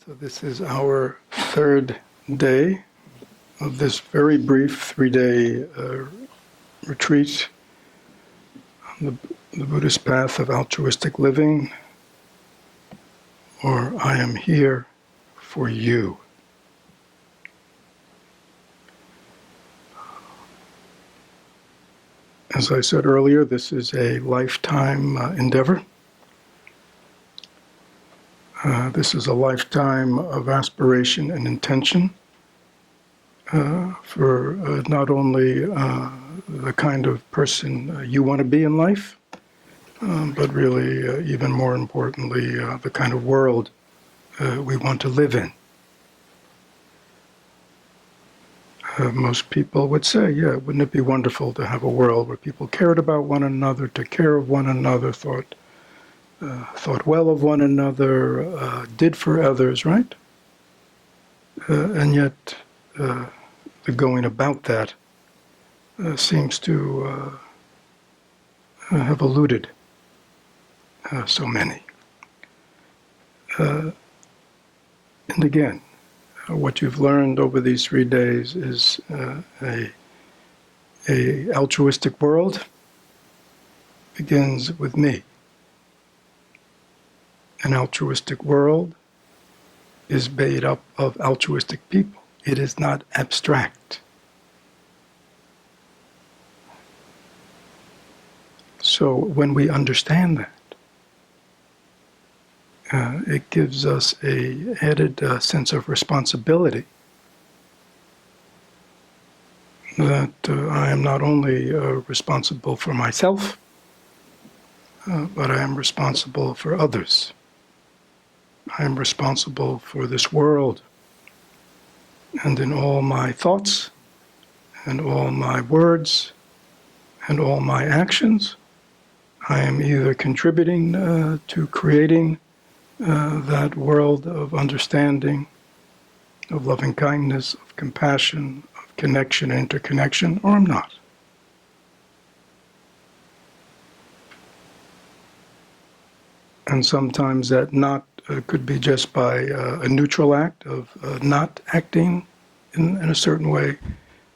So this is our third day of this very brief 3-day retreat on the Buddhist path of altruistic living, or I am here for you. As I said earlier, this is a lifetime endeavor. This is a lifetime of aspiration and intention for not only the kind of person you want to be in life, but really, even more importantly, the kind of world we want to live in. Most people would say, yeah, wouldn't it be wonderful to have a world where people cared about one another, took care of one another, thought well of one another, did for others, right? And yet, the going about that seems to have eluded so many. And again, what you've learned over these 3 days is a altruistic world begins with me. An altruistic world is made up of altruistic people. It is not abstract. So when we understand that, it gives us an added sense of responsibility that I am not only responsible for myself, but I am responsible for others. I am responsible for this world. And in all my thoughts, and all my words, and all my actions, I am either contributing to creating that world of understanding, of loving kindness, of compassion, of connection and interconnection, or I'm not. And sometimes that not could be just by a neutral act of not acting in a certain way,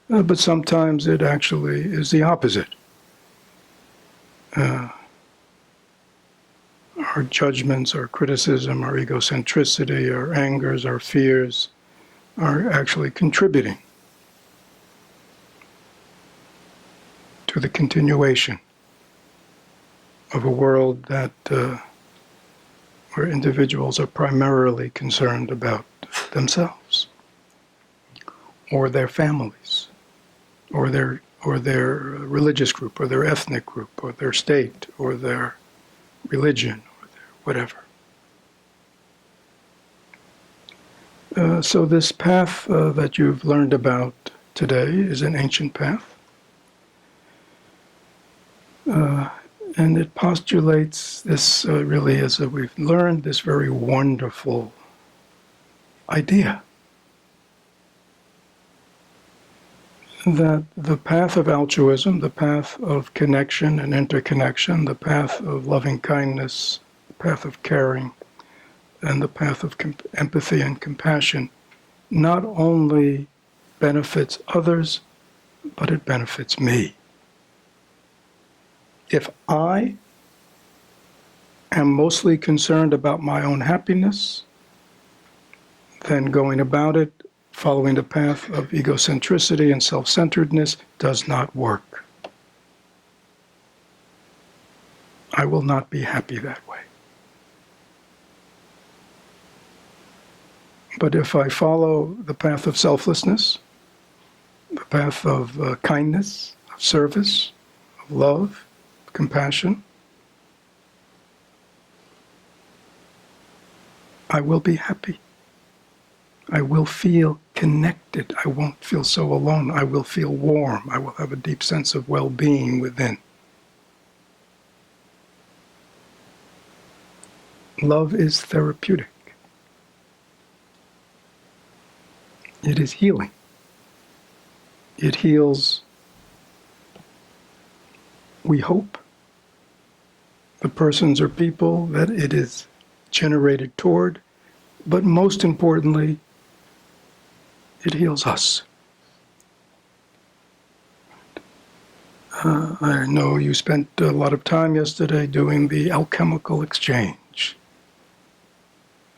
but sometimes it actually is the opposite. Our judgments, our criticism, our egocentricity, our angers, our fears are actually contributing to the continuation of a world that where individuals are primarily concerned about themselves, or their families, or their religious group, or their ethnic group, or their state, or their religion, or their whatever. So this path that you've learned about today is an ancient path. And it postulates this really, as we've learned, this very wonderful idea that the path of altruism, the path of connection and interconnection, the path of loving kindness, the path of caring, and the path of empathy and compassion not only benefits others, but it benefits me. If I am mostly concerned about my own happiness, then going about it, following the path of egocentricity and self-centeredness, does not work. I will not be happy that way. But if I follow the path of selflessness, the path of kindness, of service, of love, compassion, I will be happy. I will feel connected. I won't feel so alone. I will feel warm. I will have a deep sense of well-being within. Love is therapeutic. It is healing. It heals, we hope, the persons or people that it is generated toward, but most importantly, it heals us. I know you spent a lot of time yesterday doing the alchemical exchange.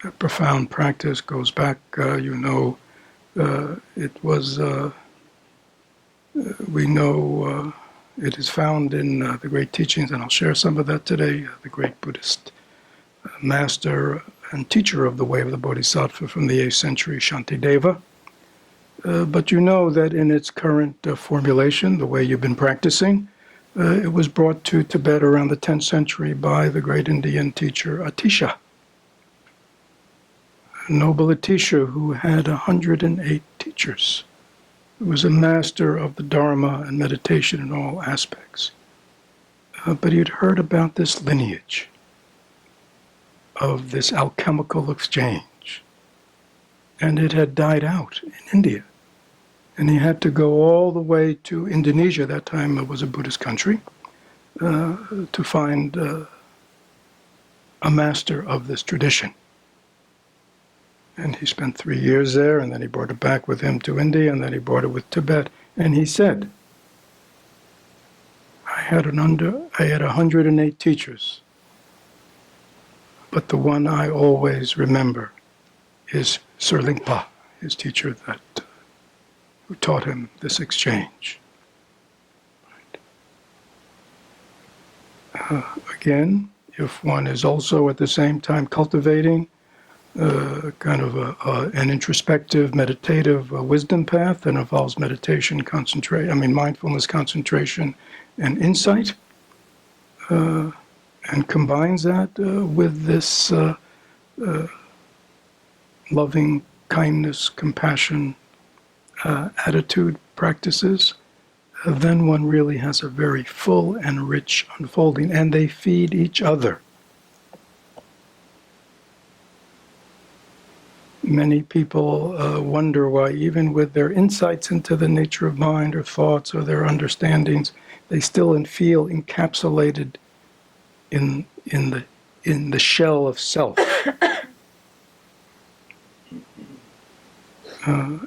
A profound practice goes back, it was, we know it is found in the great teachings, and I'll share some of that today, the great Buddhist master and teacher of the way of the Bodhisattva from the 8th century, Shantideva. But you know that in its current formulation, the way you've been practicing, it was brought to Tibet around the 10th century by the great Indian teacher Atisha. A noble Atisha who had 108 teachers. He was a master of the Dharma and meditation in all aspects. But he had heard about this lineage of this alchemical exchange. And it had died out in India. And he had to go all the way to Indonesia, that time it was a Buddhist country, to find a master of this tradition. And he spent 3 years there, and then he brought it back with him to India, and then he brought it with Tibet. And he said, I had 108 teachers, but the one I always remember is Sir Lingpa, his teacher who taught him this exchange. Again, if one is also at the same time cultivating kind of an introspective, meditative wisdom path that involves meditation, mindfulness, concentration, and insight, and combines that with this loving kindness, compassion, attitude practices, then one really has a very full and rich unfolding, and they feed each other. Many people wonder why, even with their insights into the nature of mind or thoughts or their understandings, they still feel encapsulated in the shell of self.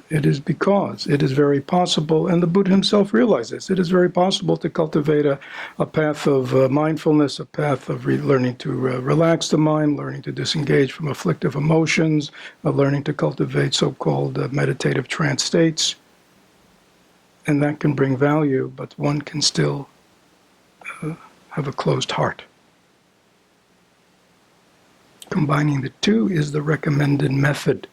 It is because it is very possible, and the Buddha himself realized this, it is very possible to cultivate a path of mindfulness, a path of learning to relax the mind, learning to disengage from afflictive emotions, learning to cultivate so-called meditative trance states. And that can bring value, but one can still have a closed heart. Combining the two is the recommended method.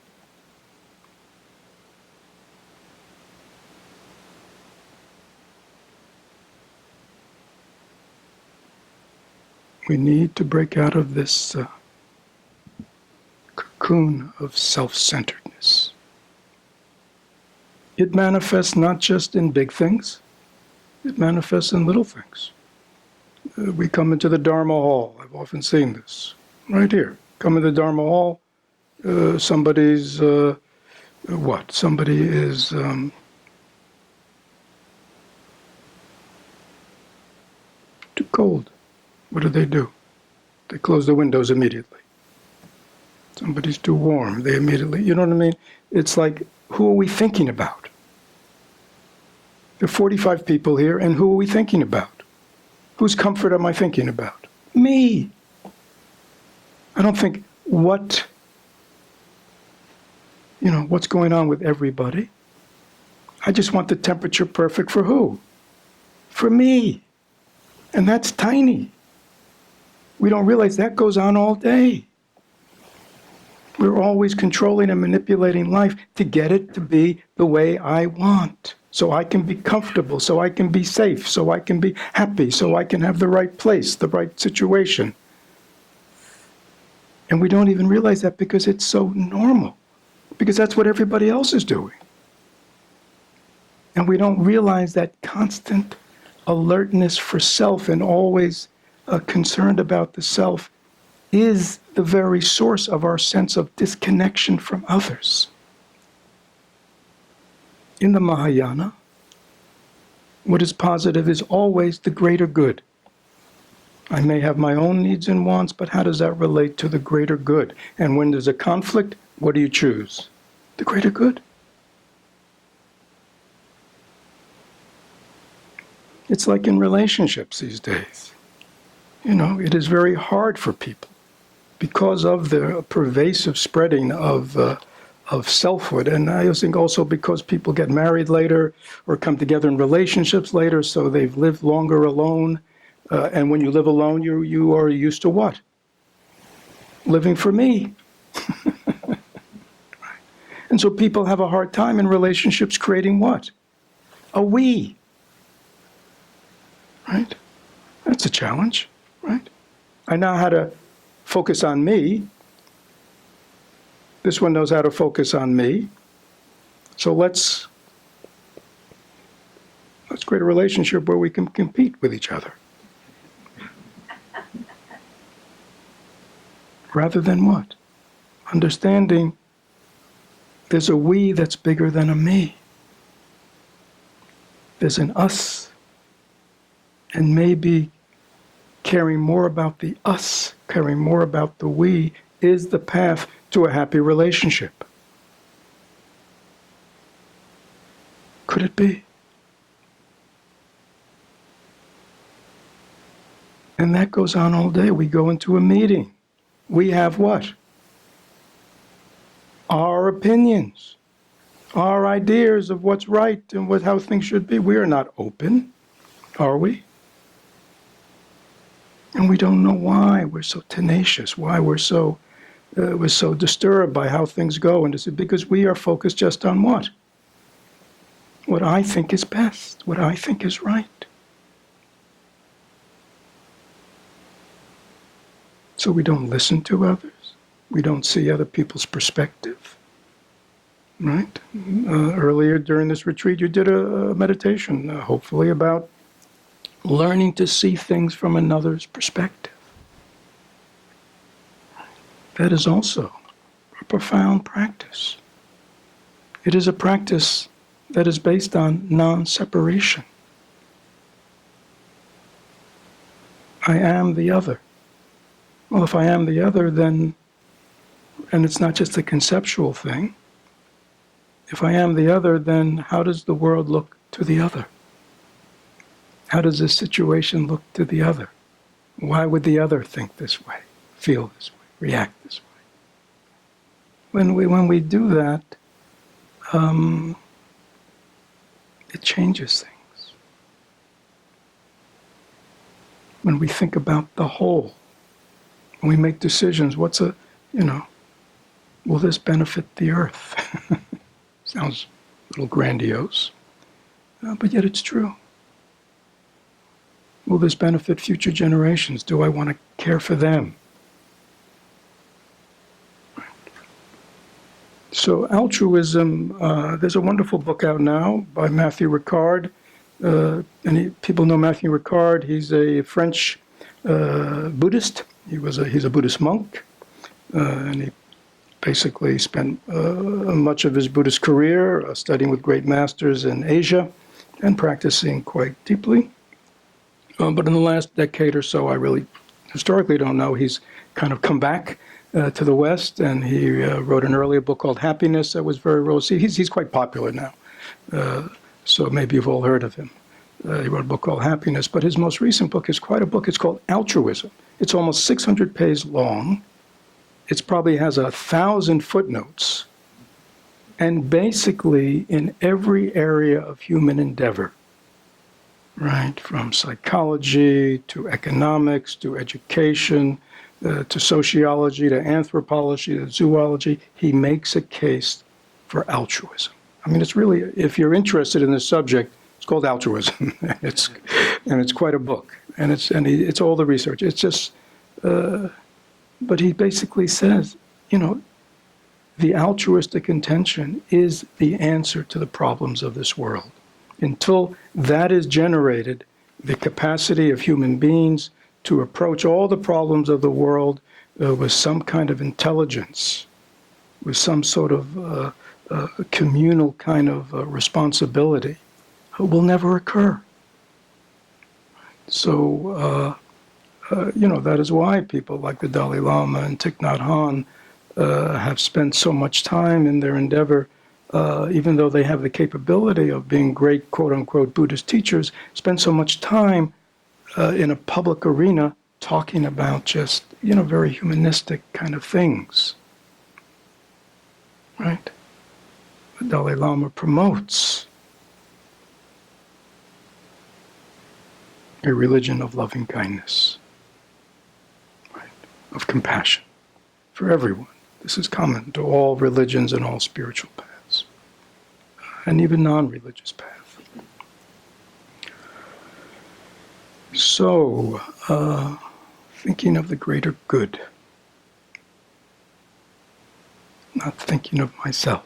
We need to break out of this cocoon of self-centeredness. It manifests not just in big things, it manifests in little things. We come into the Dharma hall, I've often seen this, right here. Come into the Dharma hall, somebody's, Somebody is too cold. What do? They close the windows immediately. Somebody's too warm. They immediately, you know what I mean? It's like, who are we thinking about? There are 45 people here, and who are we thinking about? Whose comfort am I thinking about? Me. I don't think what's going on with everybody. I just want the temperature perfect for who? For me. And that's tiny. We don't realize that goes on all day. We're always controlling and manipulating life to get it to be the way I want. So I can be comfortable, so I can be safe, so I can be happy, so I can have the right place, the right situation. And we don't even realize that because it's so normal. Because that's what everybody else is doing. And we don't realize that constant alertness for self and always concerned about the self is the very source of our sense of disconnection from others. In the Mahayana, what is positive is always the greater good. I may have my own needs and wants, but how does that relate to the greater good? And when there's a conflict, What do you choose? The greater good. It's like in relationships these days. It is very hard for people because of the pervasive spreading of selfhood. And I think also because people get married later or come together in relationships later, so they've lived longer alone. And when you live alone, you are used to what? Living for me. And so people have a hard time in relationships creating what? A we. Right? That's a challenge, right? I know how to focus on me. This one knows how to focus on me. So let's create a relationship where we can compete with each other. Rather than what? Understanding there's a we that's bigger than a me. There's an us. And maybe caring more about the us, caring more about the we, is the path to a happy relationship. Could it be? And that goes on all day. We go into a meeting. We have what? Our opinions, our ideas of what's right and how things should be. We are not open, are we? And we don't know why we're so tenacious, why we're so disturbed by how things go. And it's because we are focused just on what? What I think is best, what I think is right. So we don't listen to others. We don't see other people's perspective. Right? Earlier during this retreat, you did a meditation, hopefully about learning to see things from another's perspective. That is also a profound practice. It is a practice that is based on non-separation. I am the other. Well, if I am the other, then, and it's not just a conceptual thing, if I am the other, then how does the world look to the other? How does this situation look to the other? Why would the other think this way, feel this way, react this way? When we do that, it changes things. When we think about the whole, when we make decisions, will this benefit the earth? Sounds a little grandiose, but yet it's true. Will this benefit future generations? Do I want to care for them? So altruism, there's a wonderful book out now by Matthew Ricard. People know Matthew Ricard. He's a French Buddhist. He's a Buddhist monk, and he basically spent much of his Buddhist career studying with great masters in Asia and practicing quite deeply. But in the last decade or so, I really historically don't know. He's kind of come back to the West, and he wrote an earlier book called Happiness that was very rosy. He's quite popular now, so maybe you've all heard of him. He wrote a book called Happiness, but his most recent book is quite a book. It's called Altruism. It's almost 600 pages long. It probably has 1,000 footnotes. And basically, in every area of human endeavor, right, from psychology to economics to education to sociology to anthropology to zoology, he makes a case for altruism. I mean, it's really, if you're interested in this subject, it's called Altruism. It's quite a book, and it's all the research. It's just, but he basically says, the altruistic intention is the answer to the problems of this world. Until that is generated, the capacity of human beings to approach all the problems of the world with some kind of intelligence, with some sort of communal kind of responsibility, will never occur. So, that is why people like the Dalai Lama and Thich Nhat Hanh have spent so much time in their endeavor, even though they have the capability of being great, quote-unquote, Buddhist teachers, spend so much time in a public arena talking about just, very humanistic kind of things, right? The Dalai Lama promotes a religion of loving kindness, right? Of compassion for everyone. This is common to all religions and all spiritual paths, and even non-religious paths. So, thinking of the greater good, not thinking of myself.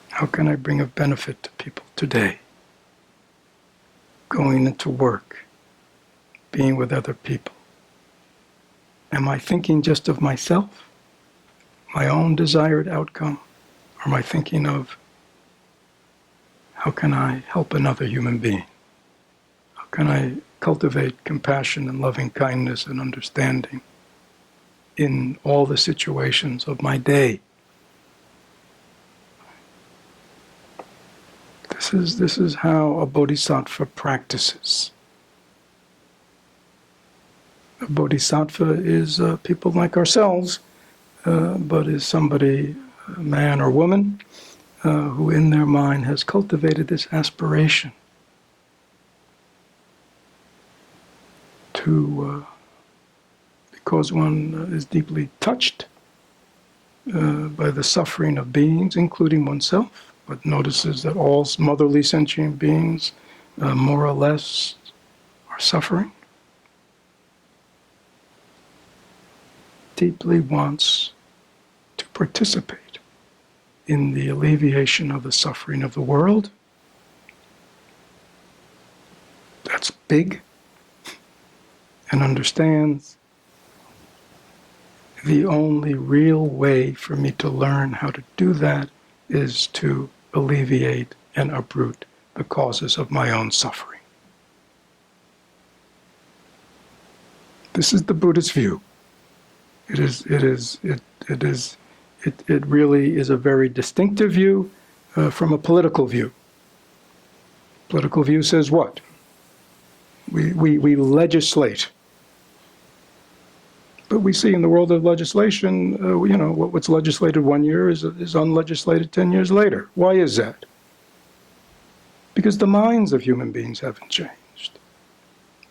How can I bring a benefit to people today? Going into work, being with other people. Am I thinking just of myself, my own desired outcome? Or am I thinking of how can I help another human being? How can I cultivate compassion and loving kindness and understanding in all the situations of my day? This is how a bodhisattva practices. A bodhisattva is people like ourselves, but is somebody, a man or woman, who in their mind has cultivated this aspiration to, because one is deeply touched by the suffering of beings, including oneself, but notices that all motherly sentient beings, more or less, are suffering, deeply wants to participate in the alleviation of the suffering of the world. That's big, and understands the only real way for me to learn how to do that is to alleviate and uproot the causes of my own suffering. This is the Buddhist view. It really is a very distinctive view from a political view. Political view says what? We legislate. But we see in the world of legislation, what's legislated 1 year is unlegislated 10 years later. Why is that? Because the minds of human beings haven't changed.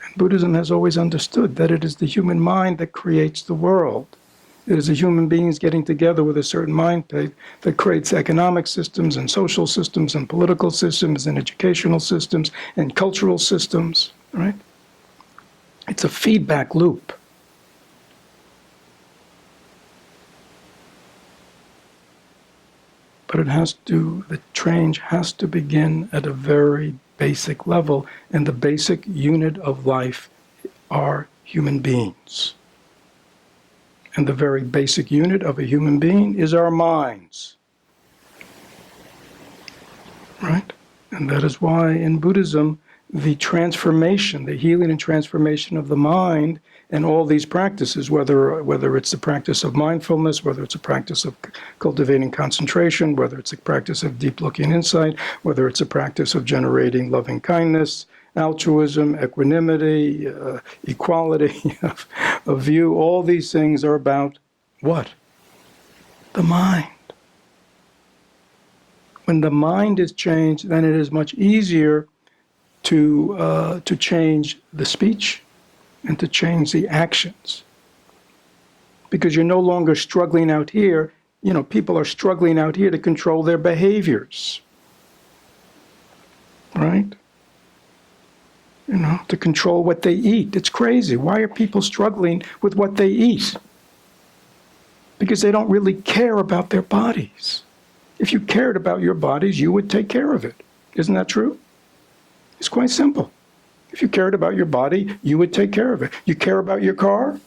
And Buddhism has always understood that it is the human mind that creates the world. It is the human beings getting together with a certain mind state that creates economic systems and social systems and political systems and educational systems and cultural systems, right? It's a feedback loop. But the change has to begin at a very basic level, and the basic unit of life are human beings. And the very basic unit of a human being is our minds. Right? And that is why in Buddhism, the transformation, the healing and transformation of the mind and all these practices, whether it's the practice of mindfulness, whether it's a practice of cultivating concentration, whether it's a practice of deep looking insight, whether it's a practice of generating loving kindness, altruism, equanimity, equality of view, all these things are about what? The mind. When the mind is changed, then it is much easier to change the speech and to change the actions. Because you're no longer struggling out here. People are struggling out here to control their behaviors. Right? To control what they eat. It's crazy. Why are people struggling with what they eat? Because they don't really care about their bodies. If you cared about your bodies, you would take care of it. Isn't that true? It's quite simple. If you cared about your body, you would take care of it. You care about your car?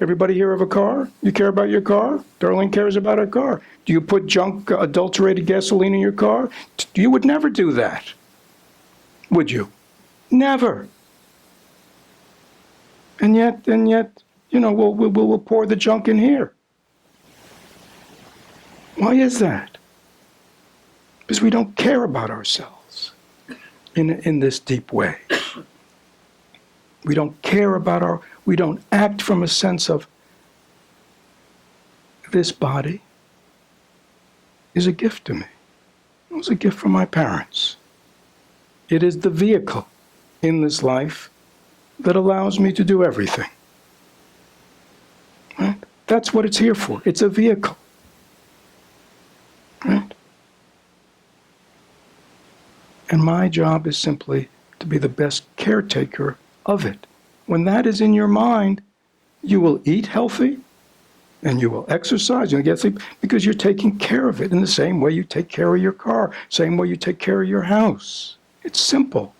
Everybody here have a car? You care about your car? Darlene cares about her car. Do you put junk, adulterated gasoline in your car? You would never do that. Would you? Never. And yet, we'll pour the junk in here. Why is that? Because we don't care about ourselves in this deep way. We don't care about we don't act from a sense of this body is a gift to me. It was a gift from my parents. It is the vehicle in this life that allows me to do everything. Right? That's what it's here for. It's a vehicle. Right? And my job is simply to be the best caretaker of it. When that is in your mind, you will eat healthy and you will exercise, you'll get sleep, because you're taking care of it in the same way you take care of your car, same way you take care of your house. It's simple,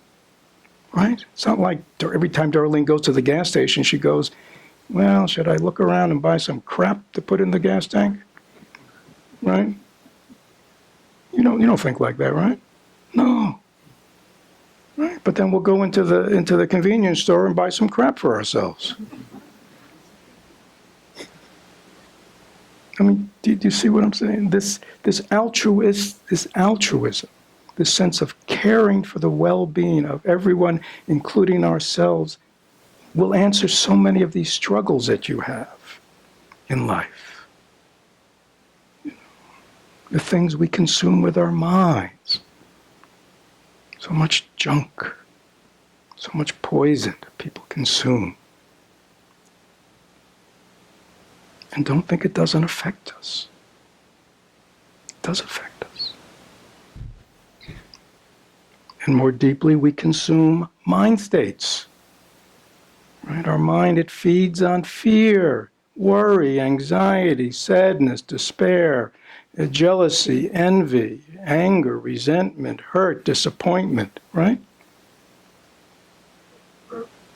right? It's not like every time Darlene goes to the gas station, she goes, well, should I look around and buy some crap to put in the gas tank? Right? You don't think like that, right? No. Right? But then we'll go into the convenience store and buy some crap for ourselves. I mean, do you see what I'm saying? This altruism, this sense of caring for the well-being of everyone, including ourselves, will answer so many of these struggles that you have in life. The things we consume with our minds. So much junk, so much poison that people consume. And don't think it doesn't affect us. It does affect us. And more deeply, we consume mind states. Right? Our mind, it feeds on fear, worry, anxiety, sadness, despair, jealousy, envy, anger, resentment, hurt, disappointment, right?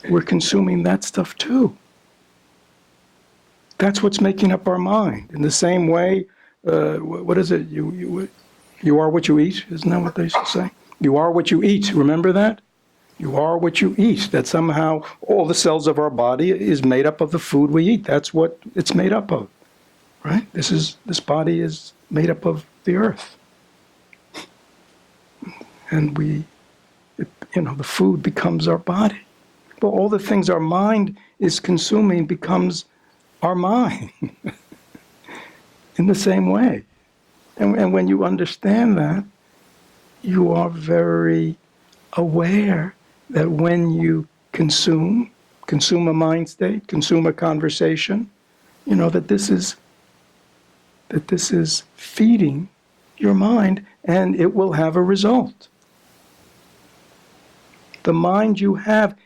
We're consuming that stuff too. That's what's making up our mind. In the same way, what is it? You are what you eat. Isn't that what they used to say? You are what you eat. Remember that? You are what you eat. That somehow all the cells of our body is made up of the food we eat. That's what it's made up of, right? This body is made up of the earth, and the food becomes our body. Well, all the things our mind is consuming becomes our mind in the same way. And when you understand that, you are very aware that when you consume a mind state, consume a conversation, that this is feeding your mind, and it will have a result. The mind you have,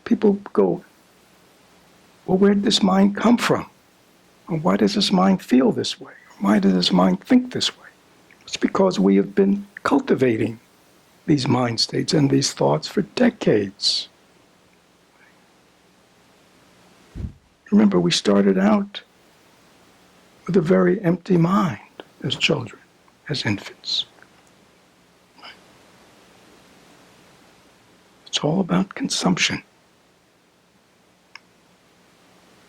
people go, well, where did this mind come from? Or why does this mind feel this way? Why does this mind think this way? It's because we have been cultivating these mind states and these thoughts for decades. Remember, we started out with a very empty mind as children, as infants. It's all about consumption.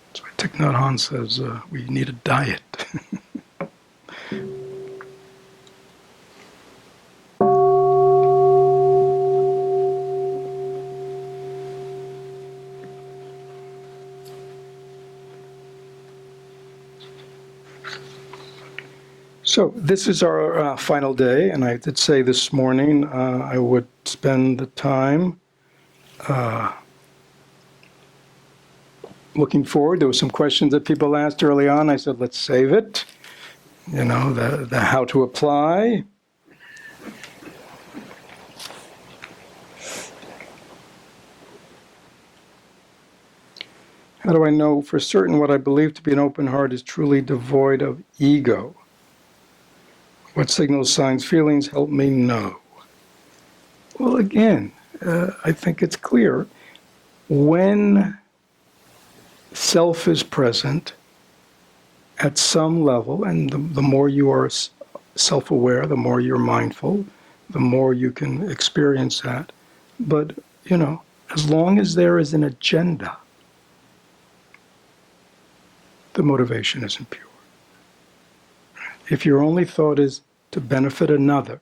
That's why Thich Nhat Hanh says we need a diet. So this is our final day, and I did say this morning I would spend the time looking forward. There were some questions that people asked early on. I said, let's save it. The how to apply. How do I know for certain what I believe to be an open heart is truly devoid of ego? What signals, signs, feelings help me know? Well, again, I think it's clear. When self is present at some level, and the more you are self-aware, the more you're mindful, the more you can experience that. But, As long as there is an agenda, the motivation isn't pure. If your only thought is to benefit another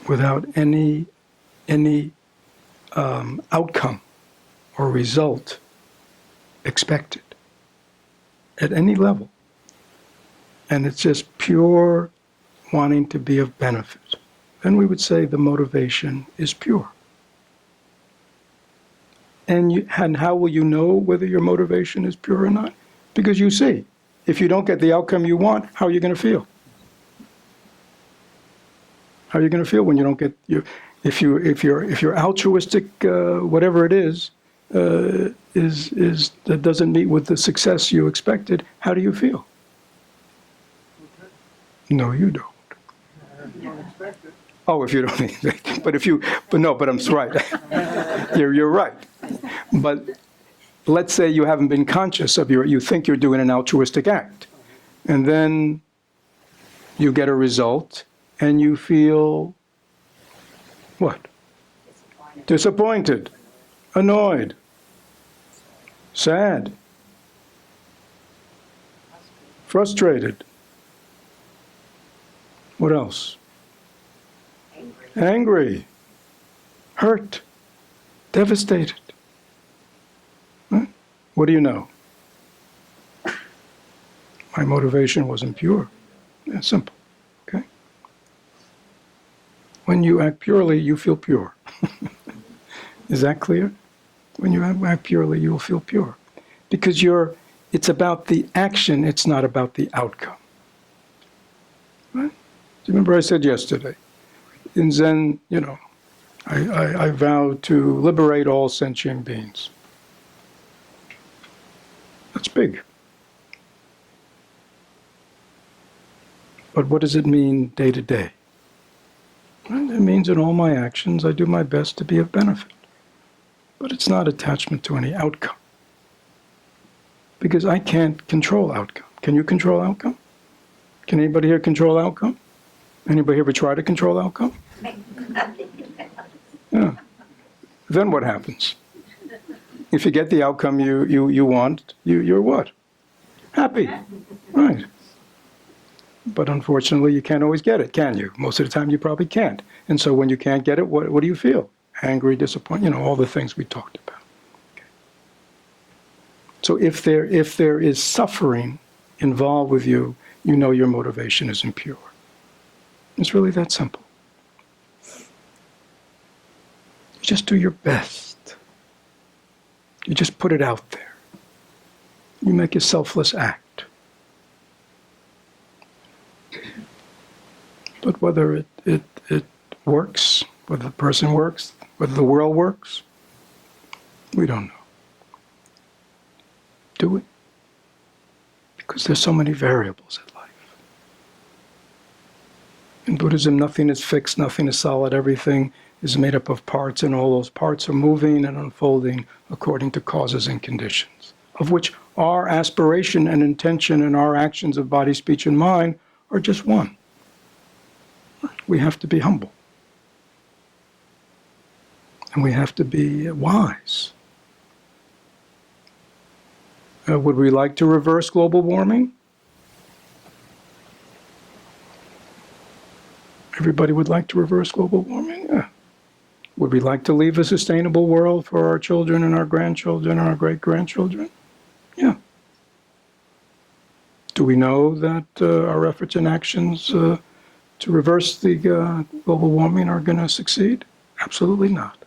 without any outcome or result expected at any level, and it's just pure wanting to be of benefit, then we would say the motivation is pure. And how will you know whether your motivation is pure or not? Because you see, if you don't get the outcome you want, how are you going to feel? How are you going to feel when you don't get if your altruistic whatever it is that doesn't meet with the success you expected? How do you feel? No, you don't. Oh, if you don't expect it. But I'm right. You're right. But let's say you haven't been conscious of you think you're doing an altruistic act, and then you get a result, and you feel what? Disappointed, annoyed, sad, frustrated. What else? Angry, hurt, devastated. Huh? What do you know? My motivation wasn't pure. Yeah, simple. Okay? When you act purely, you feel pure. Is that clear? When you act purely, you will feel pure. Because it's about the action, it's not about the outcome. Right? Do you remember I said yesterday? In Zen, I vow to liberate all sentient beings. That's big. But what does it mean day to day? Well, it means in all my actions I do my best to be of benefit. But it's not attachment to any outcome. Because I can't control outcome. Can you control outcome? Can anybody here control outcome? Anybody ever try to control outcome? Yeah. Then what happens? If you get the outcome you want, you're what? Happy. Right. But unfortunately, you can't always get it, can you? Most of the time, you probably can't. And so when you can't get it, what do you feel? Angry, disappointed, all the things we talked about. Okay. So if there is suffering involved with you, you know your motivation isn't pure. It's really that simple. You just do your best. You just put it out there. You make a selfless act. But whether it works, whether the person works, whether the world works, we don't know. Do we? Because there's so many variables in life. In Buddhism, nothing is fixed, nothing is solid, everything is made up of parts, and all those parts are moving and unfolding according to causes and conditions, of which our aspiration and intention and our actions of body, speech, and mind are just one. We have to be humble. And we have to be wise. Would we like to reverse global warming? Everybody would like to reverse global warming? Yeah. Would we like to leave a sustainable world for our children and our grandchildren and our great-grandchildren? Yeah. Do we know that our efforts and actions to reverse the global warming are going to succeed? Absolutely not.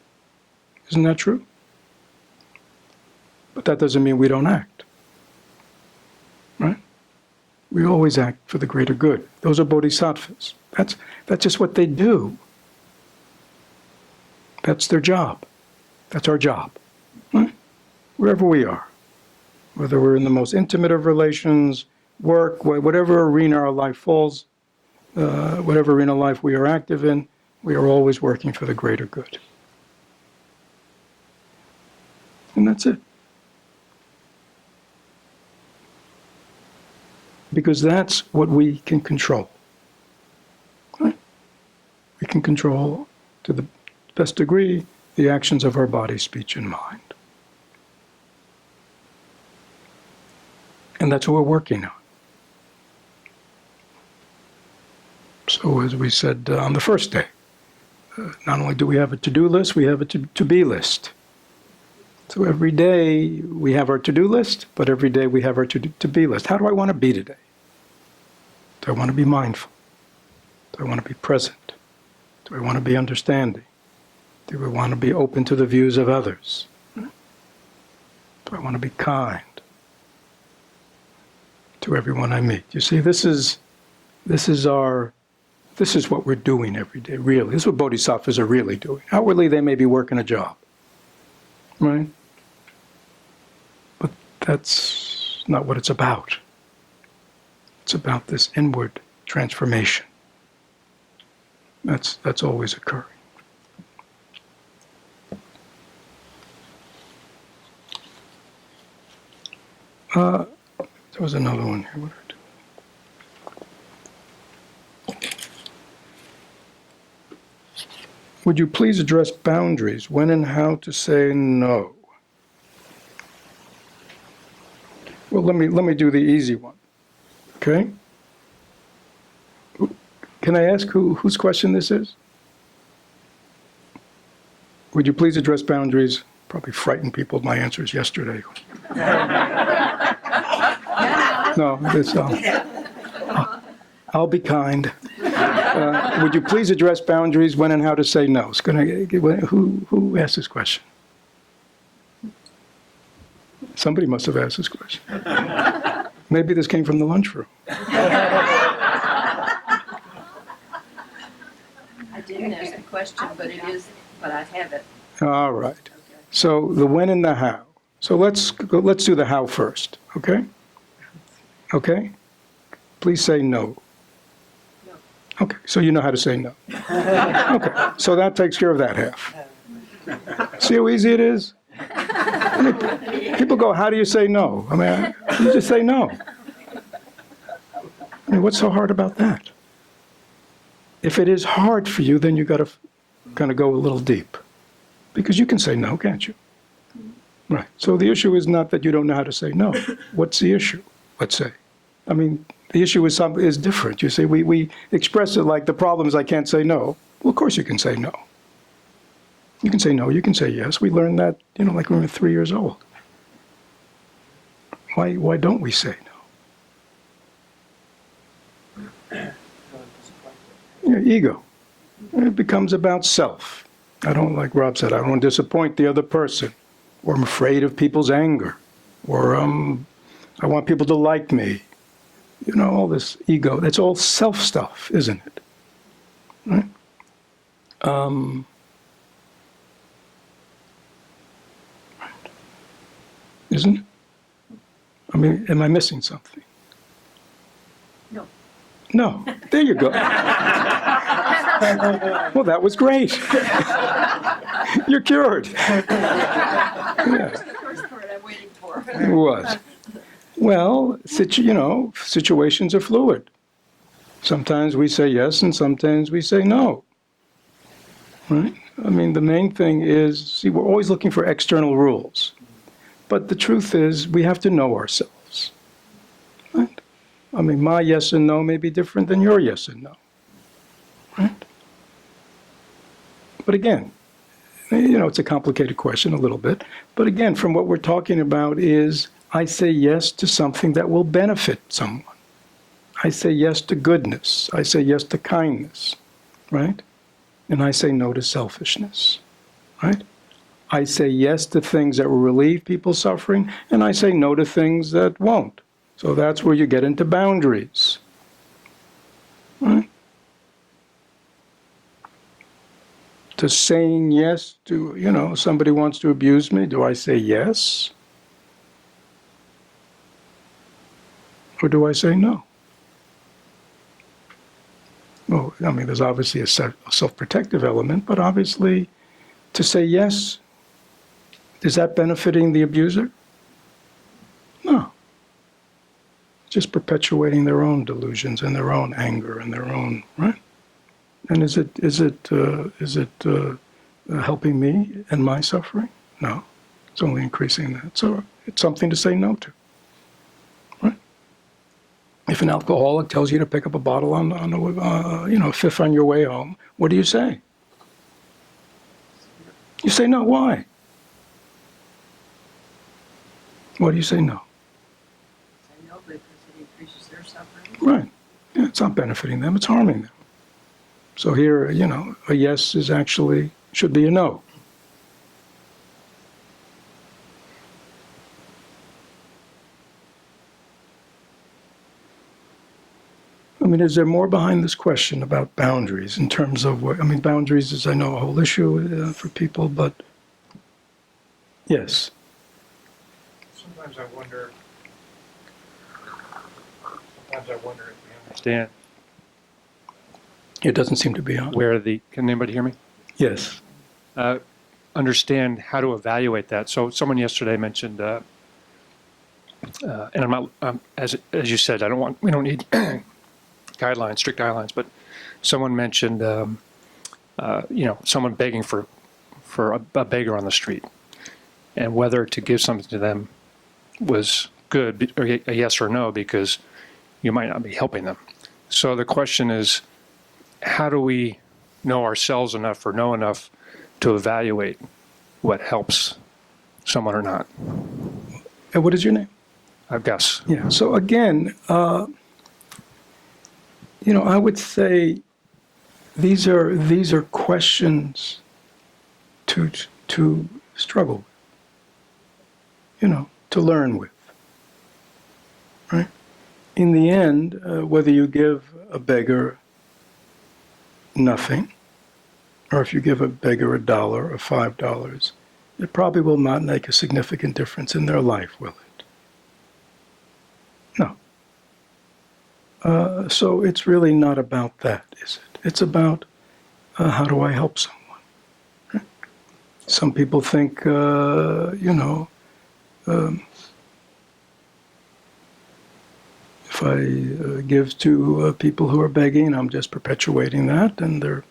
Isn't that true? But that doesn't mean we don't act. Right? We always act for the greater good. Those are bodhisattvas. That's just what they do. That's their job. That's our job. Right? Wherever we are. Whether we're in the most intimate of relations, work, whatever arena our life falls, whatever arena of life we are active in, we are always working for the greater good. And that's it. Because that's what we can control. Right? We can control to best degree, the actions of our body, speech, and mind. And that's what we're working on. So as we said on the first day, not only do we have a to-do list, we have a to-be list. So every day we have our to-do list, but every day we have our to-be list. How do I want to be today? Do I want to be mindful? Do I want to be present? Do I want to be understanding? Do I want to be open to the views of others? Do I want to be kind to everyone I meet? You see, this is what we're doing every day, really. This is what bodhisattvas are really doing. Outwardly, they may be working a job, right? But that's not what it's about. It's about this inward transformation. That's always occurring. There was another one here. What did I do? Would you please address boundaries, when and how to say no? Well, let me do the easy one. Okay? Can I ask whose question this is? Would you please address boundaries? Probably frightened people with my answers yesterday. No, I'll be kind. Would you please address boundaries, when and how to say no? Who asked this question? Somebody must have asked this question. Maybe this came from the lunchroom. I didn't ask the question, but I have it. All right. So the when and the how. So let's do the how first, okay? Okay? Please say no. No. Okay, so you know how to say no. Okay, so that takes care of that half. See how easy it is? I mean, people go, how do you say no? I mean, you just say no. I mean, what's so hard about that? If it is hard for you, then you got to kind of go a little deep. Because you can say no, can't you? Right. So the issue is not that you don't know how to say no. What's the issue, let's say? I mean, the issue is different. You see, we express it like the problem is I can't say no. Well, of course you can say no. You can say no, you can say yes. We learned that, like when we were 3 years old. Why don't we say no? Your ego. It becomes about self. I don't, like Rob said, I don't want to disappoint the other person. Or I'm afraid of people's anger. Or I want people to like me. All this ego. That's all self stuff, isn't it? Right? Isn't it? I mean, am I missing something? No. No. There you go. Well, that was great. You're cured. Yeah. That's the first part I'm waiting for. It was. Well, situations are fluid. Sometimes we say yes and sometimes we say no. Right? I mean, the main thing is, we're always looking for external rules. But the truth is, we have to know ourselves. Right? I mean, my yes and no may be different than your yes and no. Right? But again, it's a complicated question a little bit. But again, from what we're talking about is, I say yes to something that will benefit someone. I say yes to goodness. I say yes to kindness. Right? And I say no to selfishness. Right? I say yes to things that will relieve people's suffering, and I say no to things that won't. So that's where you get into boundaries. Right? To saying yes to, somebody wants to abuse me, do I say yes? Or do I say no? Well, I mean, there's obviously a self-protective element, but obviously to say yes, is that benefiting the abuser? No. Just perpetuating their own delusions and their own anger and their own, right? And is it helping me and my suffering? No, it's only increasing that. So it's something to say no to. Right? If an alcoholic tells you to pick up a bottle on a fifth on your way home, what do you say? You say no. Why? Why do you say no? I know, because it increases their suffering. Right. Yeah, it's not benefiting them, it's harming them. So here, a yes is actually, should be a no. I mean, is there more behind this question about boundaries in terms of what, boundaries is, I know, a whole issue for people, but yes. Sometimes I wonder if we understand It doesn't seem to be on. can anybody hear me? Yes. Understand how to evaluate that. So someone yesterday mentioned, and I'm not, as you said, we don't need strict guidelines, but someone mentioned, someone begging for a beggar on the street, and whether to give something to them was good, or a yes or no, because you might not be helping them. So the question is, how do we know ourselves enough or know enough to evaluate what helps someone or not? And what is your name? Gus. Yeah. So again, I would say these are questions to struggle with, to learn with, right? In the end, whether you give a beggar nothing, or if you give a beggar $1 or $5, it probably will not make a significant difference in their life, will it? No. So it's really not about that, is it? It's about how do I help someone? Right? Some people think, if I give to people who are begging, I'm just perpetuating that, and there are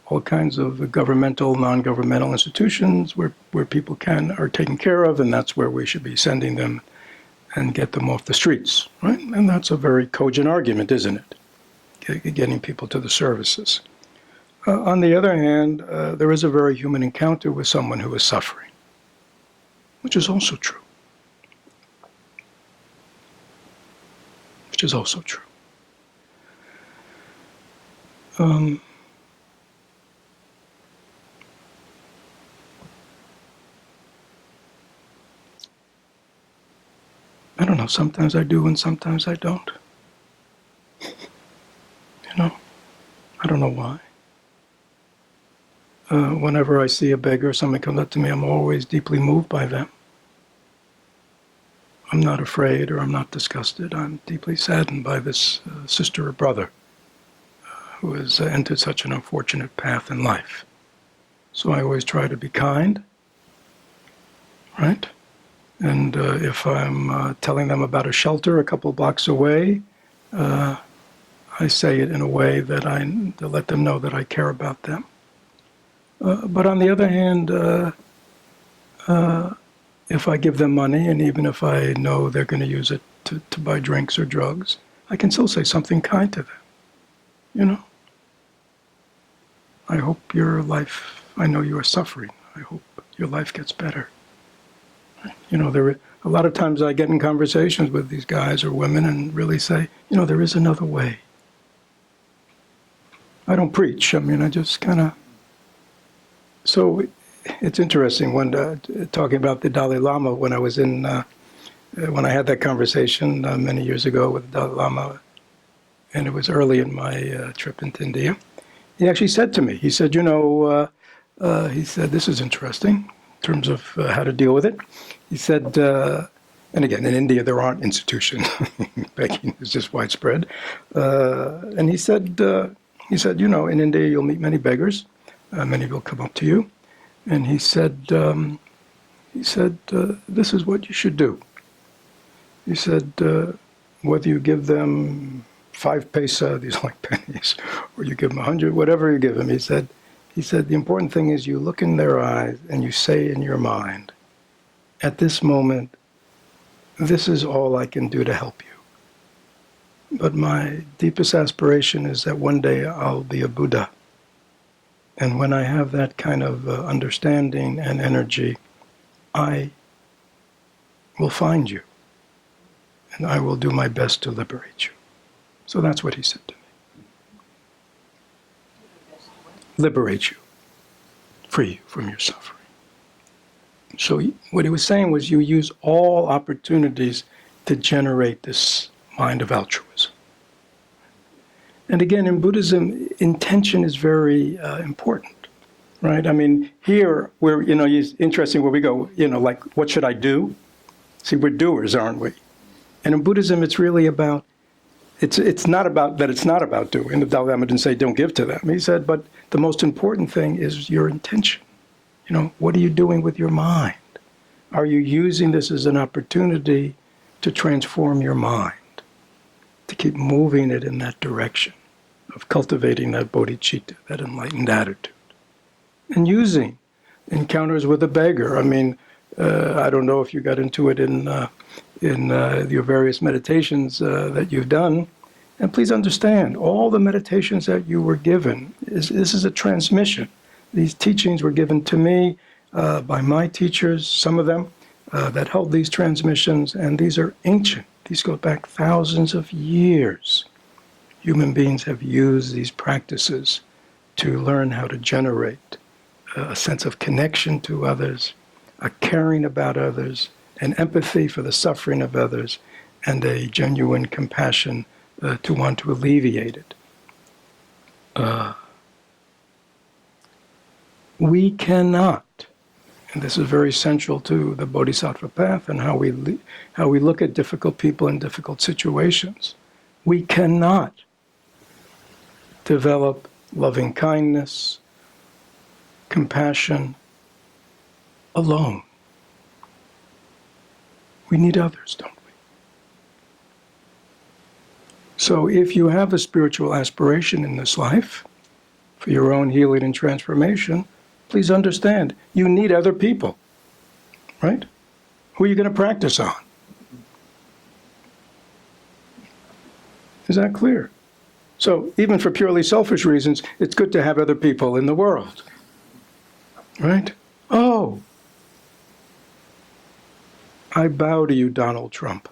all kinds of governmental, non-governmental institutions where people are taken care of, and that's where we should be sending them and get them off the streets, right? And that's a very cogent argument, isn't it? Getting people to the services. On the other hand, there is a very human encounter with someone who is suffering, which is also true. Which is also true. I don't know, sometimes I do and sometimes I don't. I don't know why. Whenever I see a beggar, somebody comes up to me, I'm always deeply moved by them. I'm not afraid or I'm not disgusted. I'm deeply saddened by this sister or brother who has entered such an unfortunate path in life. So I always try to be kind, right? And if I'm telling them about a shelter a couple of blocks away, I say it in a way that to let them know that I care about them. But on the other hand, if I give them money, and even if I know they're going to use it to buy drinks or drugs, I can still say something kind to them. I hope your life, I know you are suffering. I hope your life gets better. A lot of times I get in conversations with these guys or women and really say, there is another way. I don't preach. I just kind of. So it's interesting when talking about the Dalai Lama, when I was when I had that conversation many years ago with the Dalai Lama, and it was early in my trip into India, he actually said to me, he said, this is interesting in terms of how to deal with it. He said, and again, in India there aren't institutions. Begging is just widespread. And he said, in India you'll meet many beggars. Many will come up to you. And he said, this is what you should do. He said, whether you give them 5 paisa, these are like pennies, or you give them 100, whatever you give them, he He said, the important thing is you look in their eyes and you say in your mind, at this moment, this is all I can do to help you. But my deepest aspiration is that one day I'll be a Buddha. And when I have that kind of understanding and energy, I will find you. And I will do my best to liberate you. So that's what he said to me. Liberate you. Free you from your suffering. So what he was saying was you use all opportunities to generate this mind of altruism. And again, in Buddhism, intention is very important, right? I mean, here, it's interesting where we go, like, what should I do? See, we're doers, aren't we? And in Buddhism, it's really about, it's not about doing. The Dalai Lama didn't say, don't give to them. He said, but the most important thing is your intention. What are you doing with your mind? Are you using this as an opportunity to transform your mind? To keep moving it in that direction of cultivating that bodhicitta, that enlightened attitude. And using encounters with a beggar. I mean, I don't know if you got into it in your various meditations that you've done. And please understand, all the meditations that you were given, this is a transmission. These teachings were given to me by my teachers, some of them, that held these transmissions, and these are ancient. These go back thousands of years. Human beings have used these practices to learn how to generate a sense of connection to others, a caring about others, an empathy for the suffering of others, and a genuine compassion to want to alleviate it. We cannot, and this is very central to the Bodhisattva path and how we look at difficult people in difficult situations. We cannot develop loving kindness, compassion alone. We need others, don't we? So if you have a spiritual aspiration in this life for your own healing and transformation, please understand, you need other people, right? Who are you going to practice on? Is that clear? So even for purely selfish reasons, it's good to have other people in the world, right? Oh, I bow to you, Donald Trump.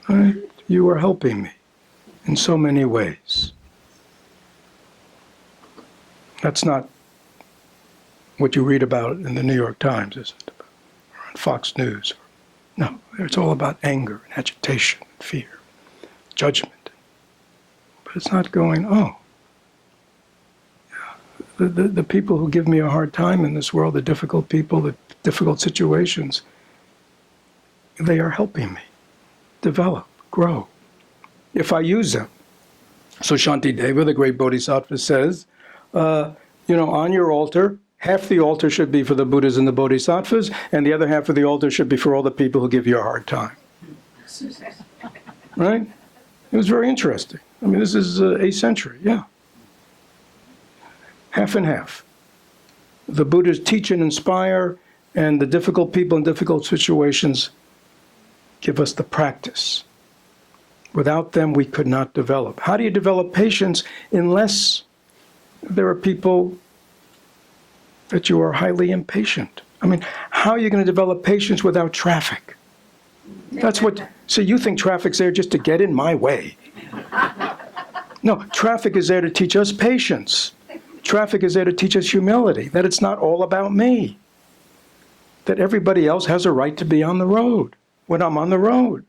Right? You are helping me in so many ways. That's not what you read about in the New York Times, is it? Or on Fox News. No, it's all about anger and agitation and fear, judgment. But it's not going, oh, yeah, the people who give me a hard time in this world, the difficult people, the difficult situations, they are helping me develop, grow, if I use them. So Shantideva, the great bodhisattva, says, on your altar, half the altar should be for the Buddhas and the Bodhisattvas, and the other half of the altar should be for all the people who give you a hard time. Right? It was very interesting. I mean, this is 8th century, yeah. Half and half. The Buddhas teach and inspire, and the difficult people in difficult situations give us the practice. Without them, we could not develop. How do you develop patience unless there are people that you are highly impatient? I mean, how are you going to develop patience without traffic? That's what, so you think traffic's there just to get in my way. No, traffic is there to teach us patience. Traffic is there to teach us humility, that it's not all about me. That everybody else has a right to be on the road when I'm on the road.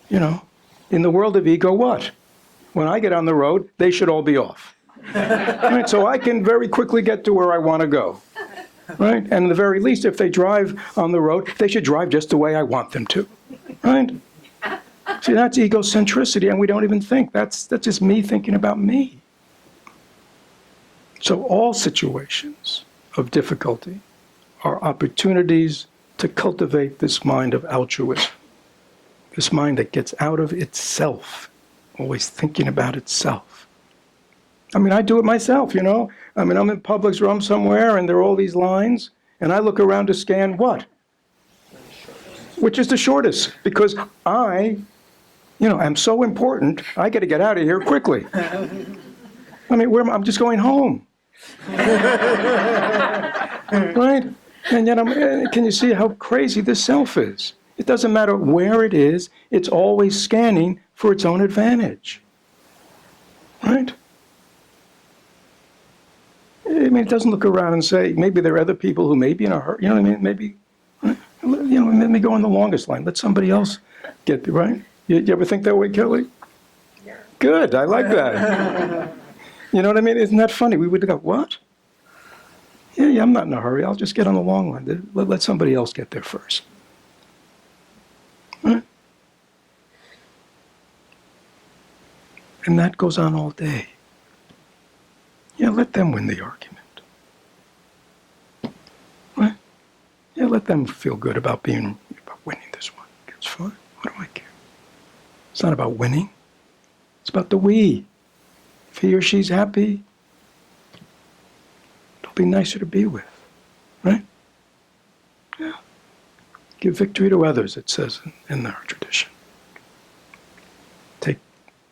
In the world of ego, what? When I get on the road, they should all be off. Right? So I can very quickly get to where I want to go. Right? And at the very least, if they drive on the road, they should drive just the way I want them to. Right? See, that's egocentricity, and we don't even think. That's just me thinking about me. So all situations of difficulty are opportunities to cultivate this mind of altruism. This mind that gets out of itself, always thinking about itself, I mean, I do it myself, you know. I mean, I'm in Publix or I'm somewhere and there are all these lines, and I look around to scan what? Which is the shortest, because I'm so important, I got to get out of here quickly. I mean, I'm just going home. Right? And yet, can you see how crazy this self is? It doesn't matter where it is, it's always scanning for its own advantage. Right? I mean, it doesn't look around and say, maybe there are other people who may be in a hurry, you know what I mean? Maybe, let me go on the longest line. Let somebody else get there, right? You ever think that way, Kelly? Yeah. Good, I like that. You know what I mean? Isn't that funny? We would go, what? Yeah, I'm not in a hurry. I'll just get on the long line. Let somebody else get there first. Right? And that goes on all day. Yeah, let them win the argument. Right? Yeah, let them feel good about winning this one. It's fine. What do I care? It's not about winning. It's about the we. If he or she's happy, it'll be nicer to be with. Right? Yeah. Give victory to others, it says in our tradition.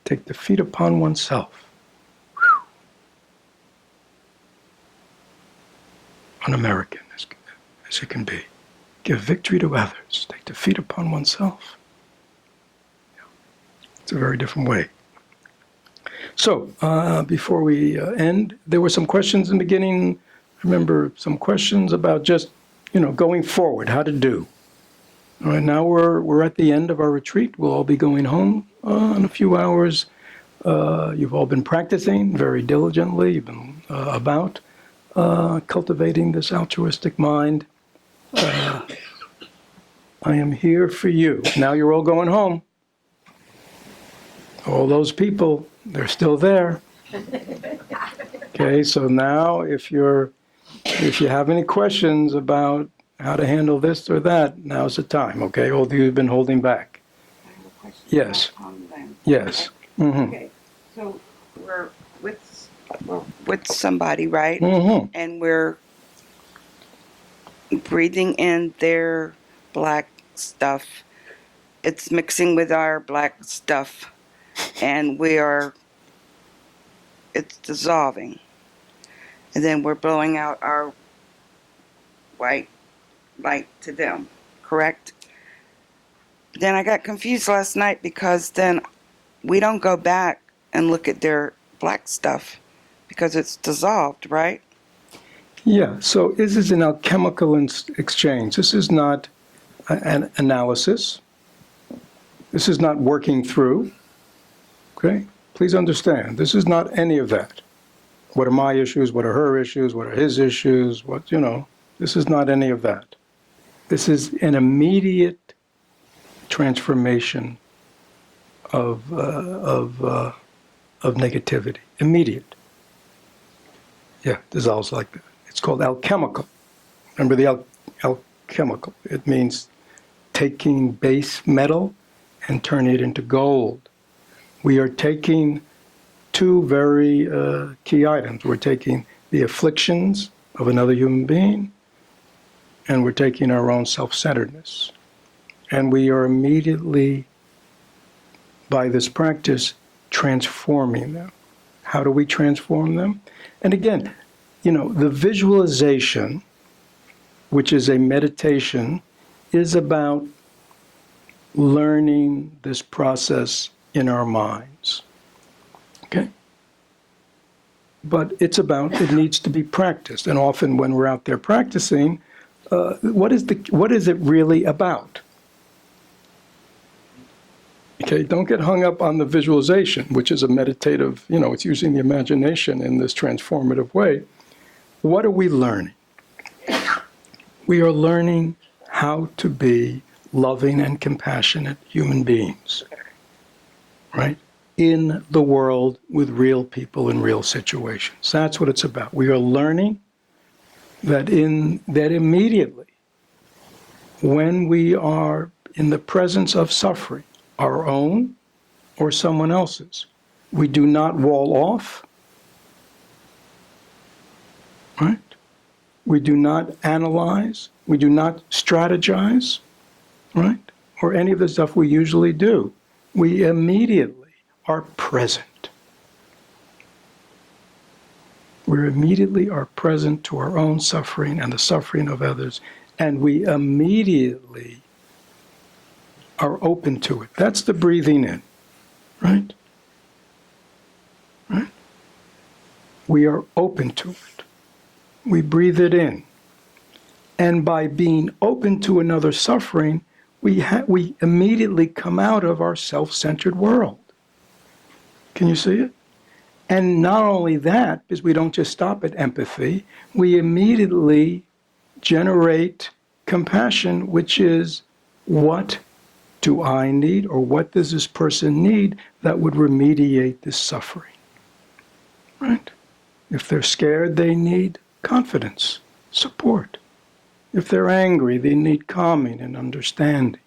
Take defeat upon oneself. Whew. Un-American as it can be. Give victory to others. Take defeat upon oneself. Yeah. It's a very different way. So, before we end, there were some questions in the beginning. I remember some questions about just, going forward, how to do. All right, now we're at the end of our retreat. We'll all be going home in a few hours. You've all been practicing very diligently. You've been about cultivating this altruistic mind. I am here for you. Now you're all going home. All those people, they're still there. Okay, so now if you have any questions about how to handle this or that, now's the time, okay? All of you have been holding back. I have a question. Yes. Yes. Mm-hmm. Okay, so we're with somebody, right? Mm-hmm. And we're breathing in their black stuff. It's mixing with our black stuff, and it's dissolving. And then we're blowing out our white light to them, correct? Then I got confused last night because then we don't go back and look at their black stuff because it's dissolved, right? Yeah, so this is an alchemical exchange. This is not an analysis. This is not working through. Okay? Please understand, this is not any of that. What are my issues? What are her issues? What are his issues? This is not any of that. This is an immediate transformation of negativity. Immediate. Yeah, dissolves like that. It's called alchemical. Remember the alchemical. It means taking base metal and turning it into gold. We are taking two very key items. We're taking the afflictions of another human being, and we're taking our own self-centeredness. And we are immediately, by this practice, transforming them. How do we transform them? And again, the visualization, which is a meditation, is about learning this process in our minds. Okay? But it needs to be practiced. And often when we're out there practicing, what is it really about? Okay, don't get hung up on the visualization, which is a meditative, it's using the imagination in this transformative way. What are we learning? We are learning how to be loving and compassionate human beings, right? In the world with real people in real situations. That's what it's about. We are learning that immediately, when we are in the presence of suffering, our own or someone else's, we do not wall off, right? We do not analyze. We do not strategize, right? Or any of the stuff we usually do. We immediately are present. We immediately are present to our own suffering and the suffering of others, and we immediately are open to it. That's the breathing in, right? Right? We are open to it. We breathe it in. And by being open to another suffering, we immediately come out of our self-centered world. Can you see it? And not only that, because we don't just stop at empathy, we immediately generate compassion, which is, what do I need, or what does this person need that would remediate this suffering? Right? If they're scared, they need confidence, support. If they're angry, they need calming and understanding.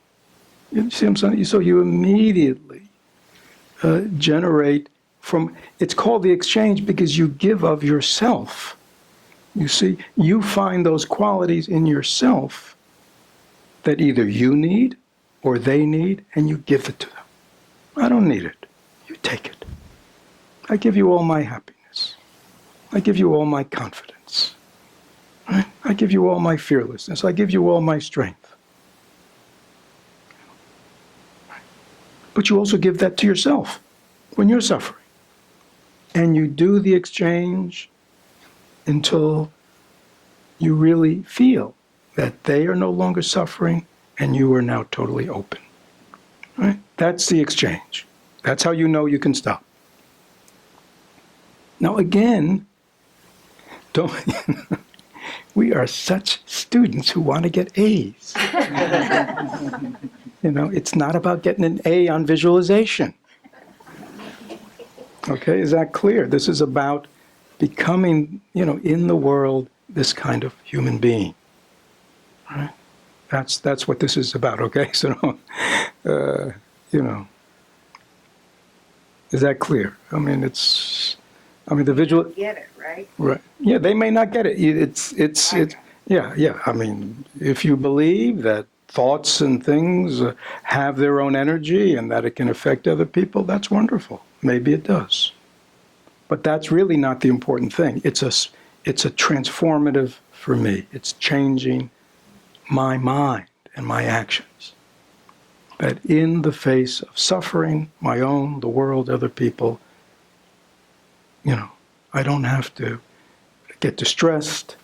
You see what I'm saying? So you immediately generate from, it's called the exchange because you give of yourself. You see, you find those qualities in yourself that either you need or they need, and you give it to them. I don't need it. You take it. I give you all my happiness. I give you all my confidence. Right? I give you all my fearlessness. I give you all my strength. But you also give that to yourself when you're suffering. And you do the exchange until you really feel that they are no longer suffering and you are now totally open. Right? That's the exchange. That's how you know you can stop. Now again, don't we are such students who want to get A's. You know, it's not about getting an A on visualization. Okay, is that clear? This is about becoming, in the world, this kind of human being. Right? That's what this is about, okay? So, is that clear? I mean, the visual. Get it, right? Right. Yeah, they may not get it. Yeah. I mean, if you believe that thoughts and things have their own energy and that it can affect other people, that's wonderful. Maybe it does. But that's really not the important thing. It's a transformative for me. It's changing my mind and my actions. That in the face of suffering, my own, the world, other people, I don't have to get distressed.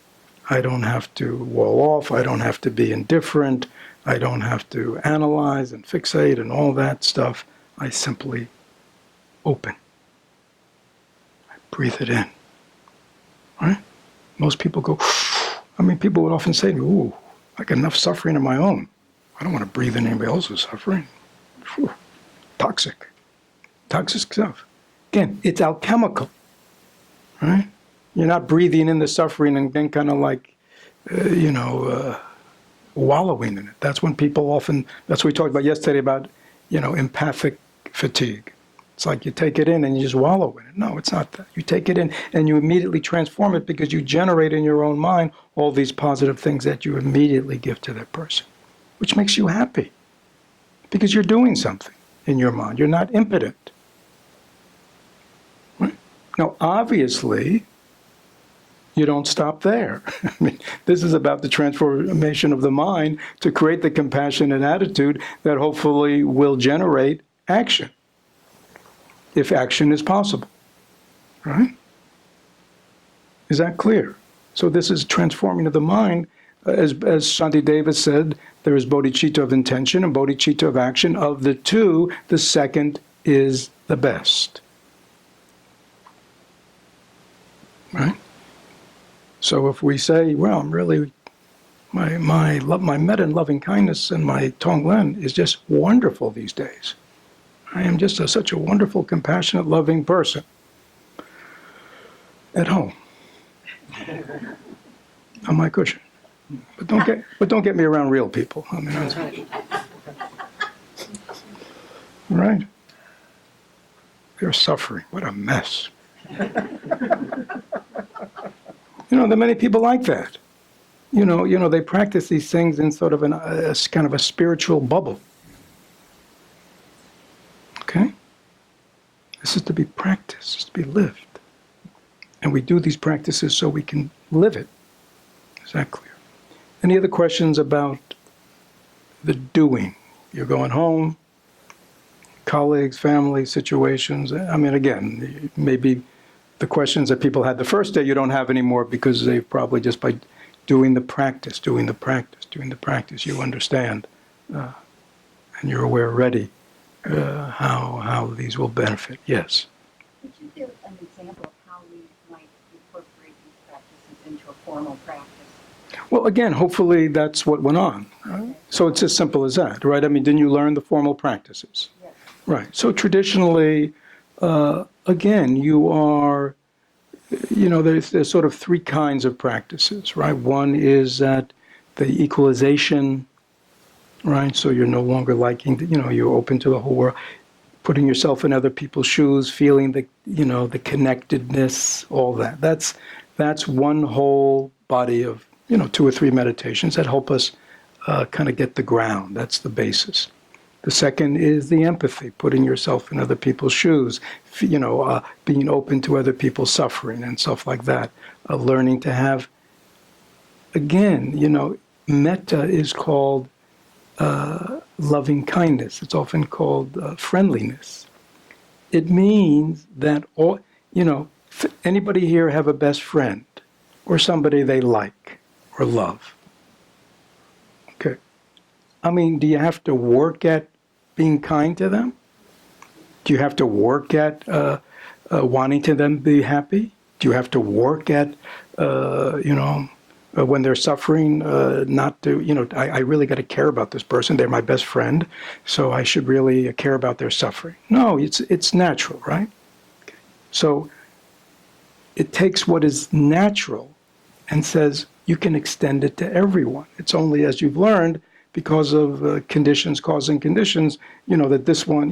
I don't have to wall off. I don't have to be indifferent. I don't have to analyze and fixate and all that stuff. I simply open. I breathe it in. Right? Most people go, people would often say to me, ooh, I got enough suffering of my own. I don't want to breathe in anybody else's suffering. Whew. Toxic stuff. Again, it's alchemical. Right? You're not breathing in the suffering and then kind of like, wallowing in it. That's when people often, that's what we talked about yesterday about, empathic fatigue. It's like you take it in and you just wallow in it. No, it's not that. You take it in and you immediately transform it because you generate in your own mind all these positive things that you immediately give to that person, which makes you happy because you're doing something in your mind. You're not impotent. Right? Now, obviously, you don't stop there. This is about the transformation of the mind to create the compassionate attitude that hopefully will generate action, if action is possible. Right? Is that clear? So this is transforming of the mind. As Shanti Davis said, there is bodhicitta of intention and bodhicitta of action. Of the two, the second is the best. Right? So if we say, well, I'm really, my metta and loving kindness and my tonglen is just wonderful these days. I am just such a wonderful, compassionate, loving person at home on my cushion. But don't get me around real people. Right? They're suffering. What a mess. There are many people like that. They practice these things in sort of a kind of a spiritual bubble. Okay? This is to be practiced, it's to be lived. And we do these practices so we can live it. Is that clear? Any other questions about the doing? You're going home, colleagues, family, situations. I mean, again, maybe the questions that people had the first day you don't have anymore because they probably just by doing the practice, you understand and you're aware already how these will benefit. Yes. Could you give an example of how we might incorporate these practices into a formal practice? Well, again, hopefully that's what went on. So it's as simple as that, right? I mean, didn't you learn the formal practices? Yes. Right. So traditionally, again, you are, there's sort of three kinds of practices, right? One is that the equalization, right? So you're no longer liking, you're open to the whole world, putting yourself in other people's shoes, feeling the connectedness, all that. That's one whole body of, 2 or 3 meditations that help us kind of get the ground. That's the basis. The second is the empathy, putting yourself in other people's shoes, being open to other people's suffering and stuff like that. Learning to have, again, metta is called loving kindness. It's often called friendliness. It means that anybody here have a best friend or somebody they like or love? Okay. I mean, do you have to work at being kind to them? Do you have to work at wanting to them be happy? Do you have to work at, when they're suffering, not to, I really got to care about this person. They're my best friend, so I should really care about their suffering. No, it's natural, right? Okay. So it takes what is natural and says you can extend it to everyone. It's only as you've learned, because of conditions causing conditions, that this one,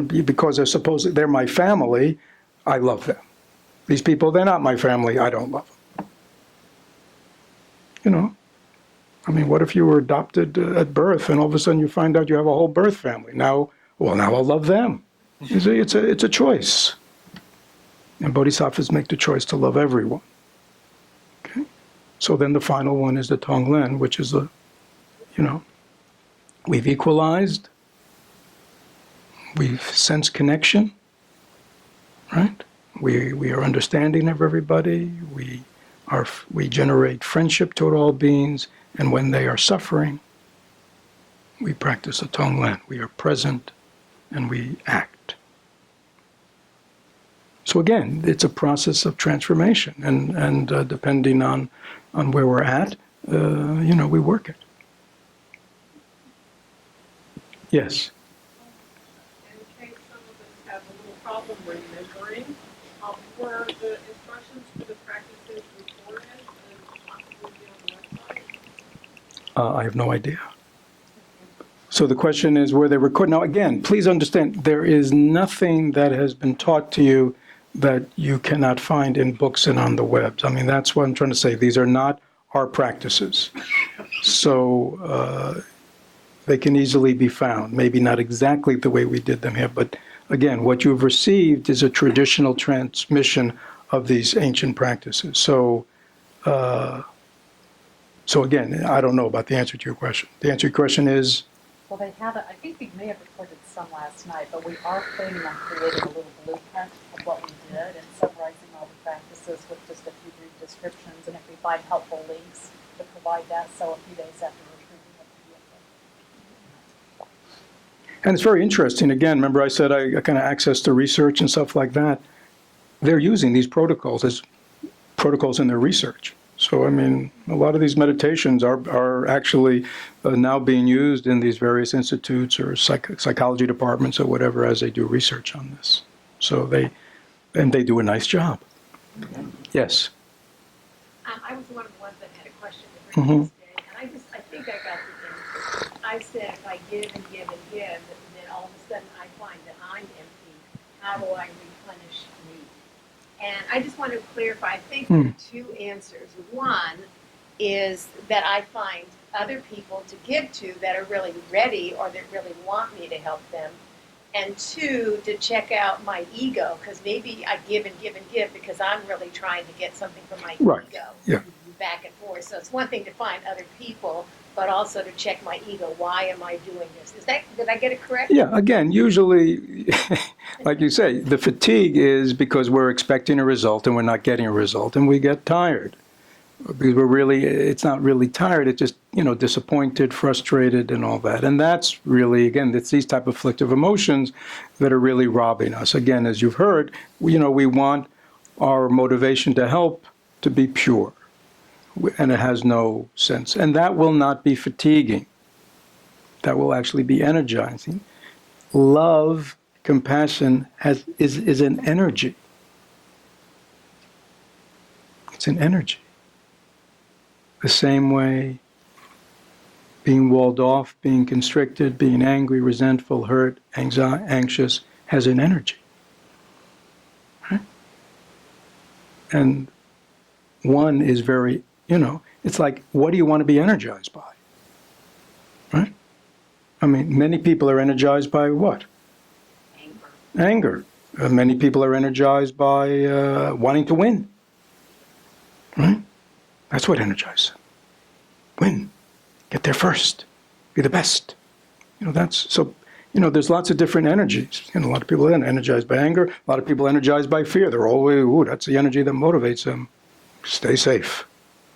because they're my family, I love them. These people, they're not my family, I don't love them. I mean, what if you were adopted at birth and all of a sudden you find out you have a whole birth family? Now I'll love them. You see, it's a choice. And bodhisattvas make the choice to love everyone. Okay? So then the final one is the Tonglen, which is we've equalized, we've sensed connection, right? We are understanding of everybody, we generate friendship toward all beings, and when they are suffering, we practice a Tonglen. We are present and we act. So again, it's a process of transformation, and depending on where we're at, we work it. Yes. In case some of us have a little problem remembering, were the instructions for the practices recorded and possibly be on the website? I have no idea. So the question is, were they recorded? Now again, please understand, there is nothing that has been taught to you that you cannot find in books and on the webs. I mean, that's what I'm trying to say. These are not our practices. So they can easily be found. Maybe not exactly the way we did them here, but again, what you've received is a traditional transmission of these ancient practices. So again, I don't know about the answer to your question. The answer to your question is? Well, they haven't. I think we may have recorded some last night, but we are planning on creating a little blueprint of what we did and summarizing all the practices with just a few brief descriptions. And if we find helpful links to provide that, so a few days after retreat, we have to And it's very interesting. Again, remember I said I kind of access to research and stuff like that. They're using these protocols as protocols in their research. So, I mean, a lot of these meditations are actually now being used in these various institutes or psychology departments or whatever as they do research on this. So they do a nice job. Yes? I was one of the ones that had a question the previous day, and I think I got the answer. I said if I give and give and give, then all of a sudden I find that I'm empty. How do I replenish me? And I just want to clarify, I think there are two answers. One is that I find other people to give to that are really ready or that really want me to help them. And two, to check out my ego, because maybe I give and give and give because I'm really trying to get something from my Right. ego. Yeah. Back and forth. So it's one thing to find other people, but also to check my ego. Why am I doing this? Did I get it correct? Yeah, again, usually, like you say, the fatigue is because we're expecting a result and we're not getting a result, and we get tired. Because it's not really tired, it's just, disappointed, frustrated, and all that. And that's really, again, it's these type of afflictive emotions that are really robbing us. Again, as you've heard, we want our motivation to help to be pure. And it has no sense. And that will not be fatiguing. That will actually be energizing. Love, compassion is an energy. It's an energy. The same way being walled off, being constricted, being angry, resentful, hurt, anxious has an energy. Right? And one is very, it's like, what do you want to be energized by? Right? I mean, many people are energized by what? Anger. Many people are energized by wanting to win. Right? That's what energizes them. Win. Get there first. Be the best. There's lots of different energies. A lot of people are energized by anger. A lot of people are energized by fear. They're always, that's the energy that motivates them. Stay safe.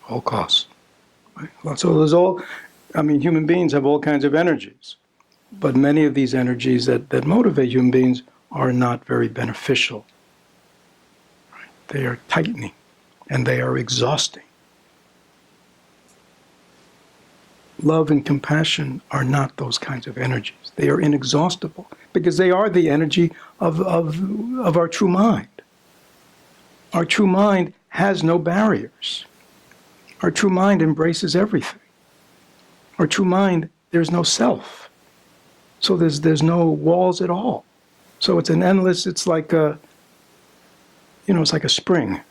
All costs. Right? So human beings have all kinds of energies. But many of these energies that motivate human beings are not very beneficial. Right? They are tightening and they are exhausting. Love and compassion are not those kinds of energies. They are inexhaustible because they are the energy of our true mind. Our true mind has no barriers. Our true mind embraces everything. Our true mind, there's no self. So there's no walls at all. So it's an endless, it's like it's like a spring.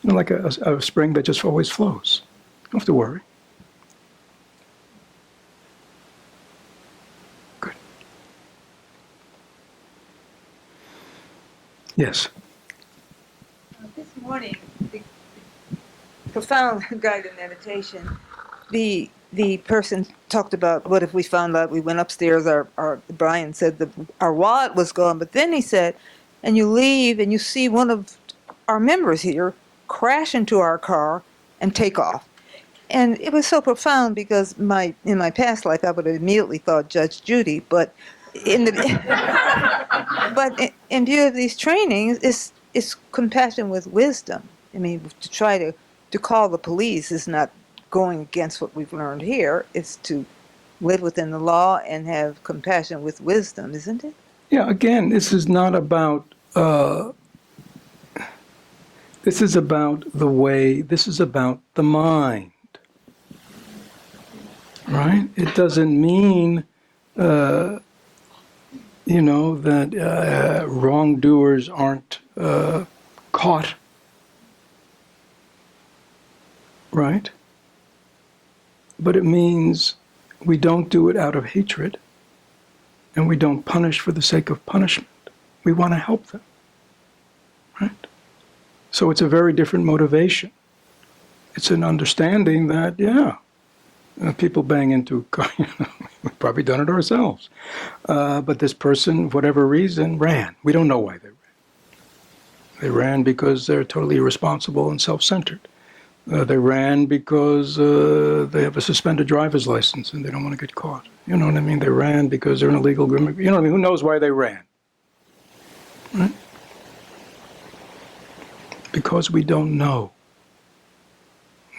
Like a spring that just always flows. You don't have to worry. Good. Yes. This morning, the profound guided meditation, the person talked about what if we found out we went upstairs, Brian said that our wallet was gone, but then he said, and you leave and you see one of our members here crash into our car and take off. And it was so profound because in my past life I would have immediately thought Judge Judy, but in view of these trainings, it's compassion with wisdom. I mean, to try to call the police is not going against what we've learned here. It's to live within the law and have compassion with wisdom, isn't it? Yeah, again, this is not about, this is about the way, this is about the mind. Right? It doesn't mean, that wrongdoers aren't caught. Right? But it means we don't do it out of hatred, and we don't punish for the sake of punishment. We want to help them. Right? So it's a very different motivation. It's an understanding that, people bang into a car, we've probably done it ourselves. But this person, for whatever reason, ran. We don't know why they ran. They ran because they're totally irresponsible and self-centered. They ran because they have a suspended driver's license and they don't want to get caught. You know what I mean? They ran because they're an illegal immigrant. You know what I mean? Who knows why they ran? Right? Because we don't know.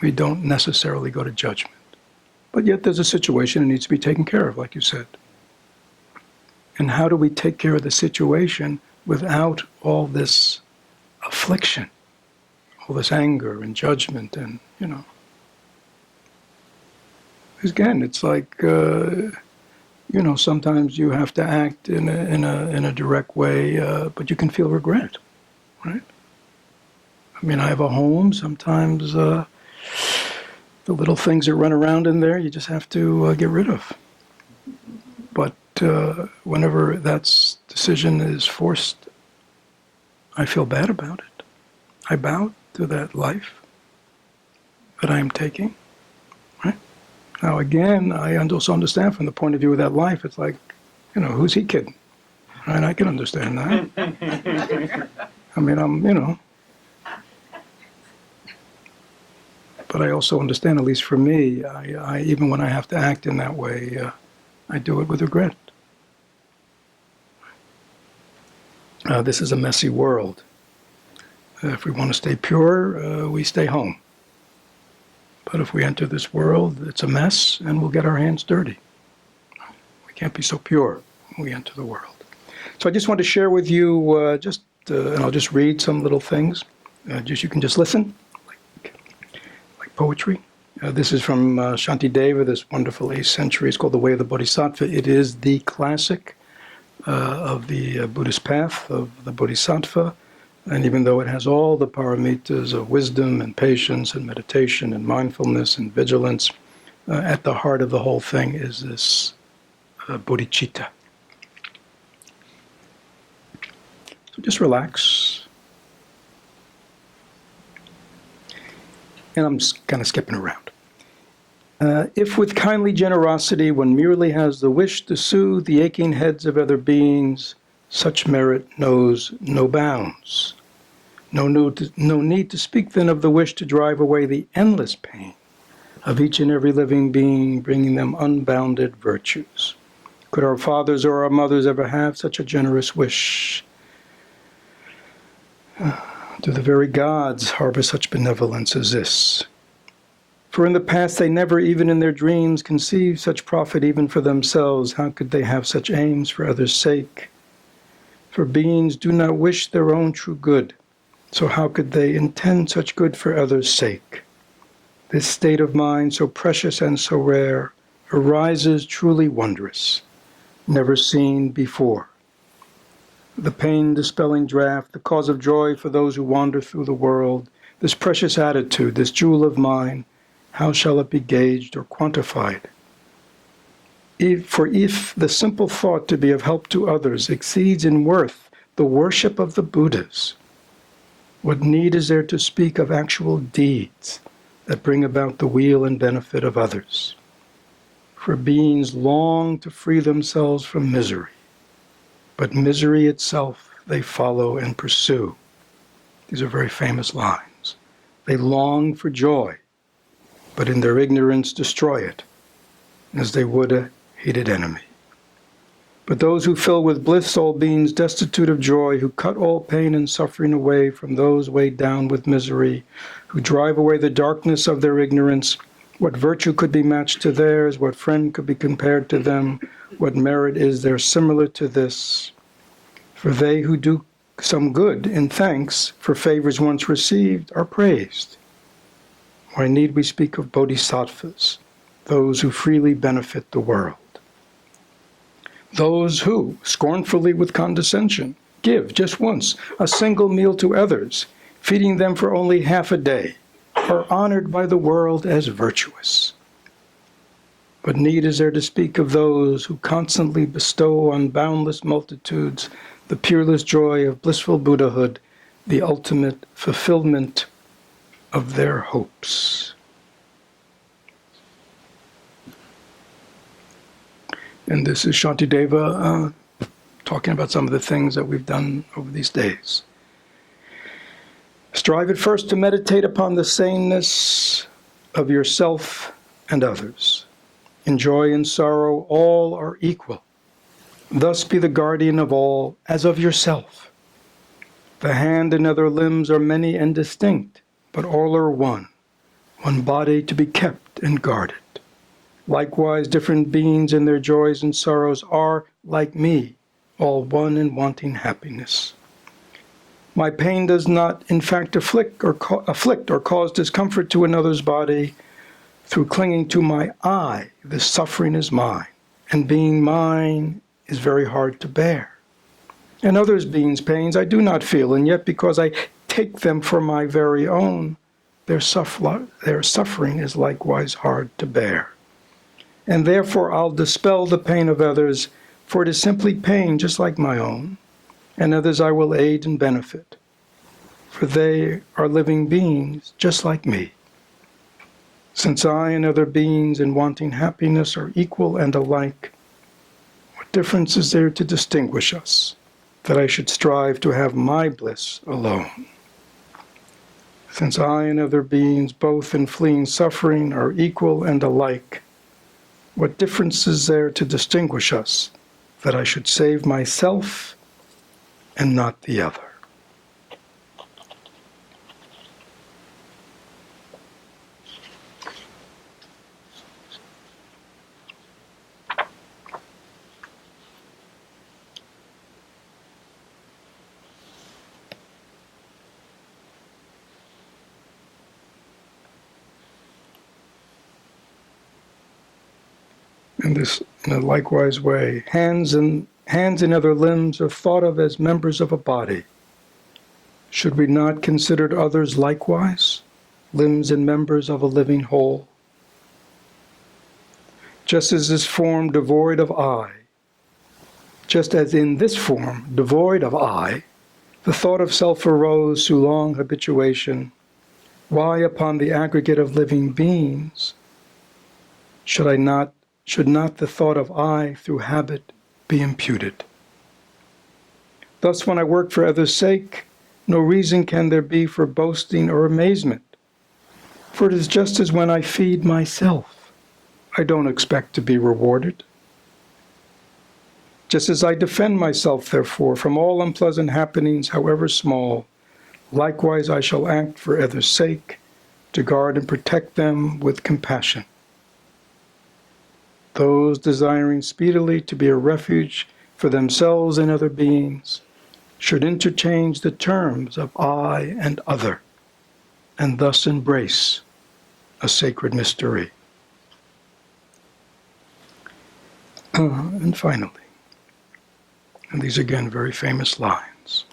We don't necessarily go to judgment. But yet there's a situation that needs to be taken care of, like you said. And how do we take care of the situation without all this affliction, all this anger and judgment and, Again, it's like, sometimes you have to act in a direct way, but you can feel regret, right? I mean, I have a home. Sometimes the little things that run around in there, you just have to get rid of. But whenever that decision is forced, I feel bad about it. I bow to that life that I am taking. Right? Now, again, I also understand from the point of view of that life, it's like, who's he kidding? Right? I can understand that. I mean, but I also understand, at least for me, I even when I have to act in that way, I do it with regret. This is a messy world. If we want to stay pure, we stay home. But if we enter this world, it's a mess, and we'll get our hands dirty. We can't be so pure when we enter the world. So I just want to share with you, and I'll just read some little things. You can just listen, like poetry. This is from Shantideva, this wonderful 8th century. It's called The Way of the Bodhisattva. It is the classic of the Buddhist path of the Bodhisattva. And even though it has all the paramitas of wisdom and patience and meditation and mindfulness and vigilance, at the heart of the whole thing is this bodhicitta. So just relax. And I'm kind of skipping around. If with kindly generosity one merely has the wish to soothe the aching heads of other beings, such merit knows no bounds. No need to speak then of the wish to drive away the endless pain of each and every living being, bringing them unbounded virtues. Could our fathers or our mothers ever have such a generous wish? Do the very gods harbor such benevolence as this? For in the past they never, even in their dreams, conceived such profit even for themselves. How could they have such aims for others' sake? For beings do not wish their own true good, so how could they intend such good for others' sake? This state of mind, so precious and so rare, arises truly wondrous, never seen before. The pain-dispelling draught, the cause of joy for those who wander through the world, this precious attitude, this jewel of mine, how shall it be gauged or quantified? For if the simple thought to be of help to others exceeds in worth the worship of the Buddhas, what need is there to speak of actual deeds that bring about the weal and benefit of others? For beings long to free themselves from misery, but misery itself they follow and pursue. These are very famous lines. They long for joy, but in their ignorance destroy it, as they would a hated enemy. But those who fill with bliss all beings destitute of joy, who cut all pain and suffering away from those weighed down with misery, who drive away the darkness of their ignorance, what virtue could be matched to theirs? What friend could be compared to them? What merit is there similar to this? For they who do some good in thanks for favors once received are praised. Why need we speak of bodhisattvas, those who freely benefit the world? Those who, scornfully with condescension, give just once a single meal to others, feeding them for only half a day, are honored by the world as virtuous. But need is there to speak of those who constantly bestow on boundless multitudes the peerless joy of blissful Buddhahood, the ultimate fulfillment of their hopes. And this is Shantideva talking about some of the things that we've done over these days. Strive at first to meditate upon the sameness of yourself and others. In joy and sorrow, all are equal. Thus be the guardian of all as of yourself. The hand and other limbs are many and distinct, but all are one body to be kept and guarded. Likewise, different beings in their joys and sorrows are, like me, all one in wanting happiness. My pain does not, in fact, afflict or cause discomfort to another's body. Through clinging to my I, this suffering is mine, and being mine is very hard to bear. And others' beings' pains I do not feel, and yet because I take them for my very own, their suffering is likewise hard to bear. And therefore I'll dispel the pain of others, for it is simply pain just like my own, and others I will aid and benefit, for they are living beings just like me. Since I and other beings in wanting happiness are equal and alike, what difference is there to distinguish us, that I should strive to have my bliss alone? Since I and other beings both in fleeing suffering are equal and alike, what difference is there to distinguish us, that I should save myself and not the other? In this, in a likewise way, hands and other limbs are thought of as members of a body. Should we not consider others likewise, limbs and members of a living whole? Just as this form devoid of I, just as in this form devoid of I, the thought of self arose through long habituation, why upon the aggregate of living beings should not the thought of I through habit be imputed? Thus, when I work for others' sake, no reason can there be for boasting or amazement. For it is just as when I feed myself, I don't expect to be rewarded. Just as I defend myself, therefore, from all unpleasant happenings, however small, likewise I shall act for others' sake, to guard and protect them with compassion. Those desiring speedily to be a refuge for themselves and other beings should interchange the terms of I and other, and thus embrace a sacred mystery. And finally, and these again very famous lines,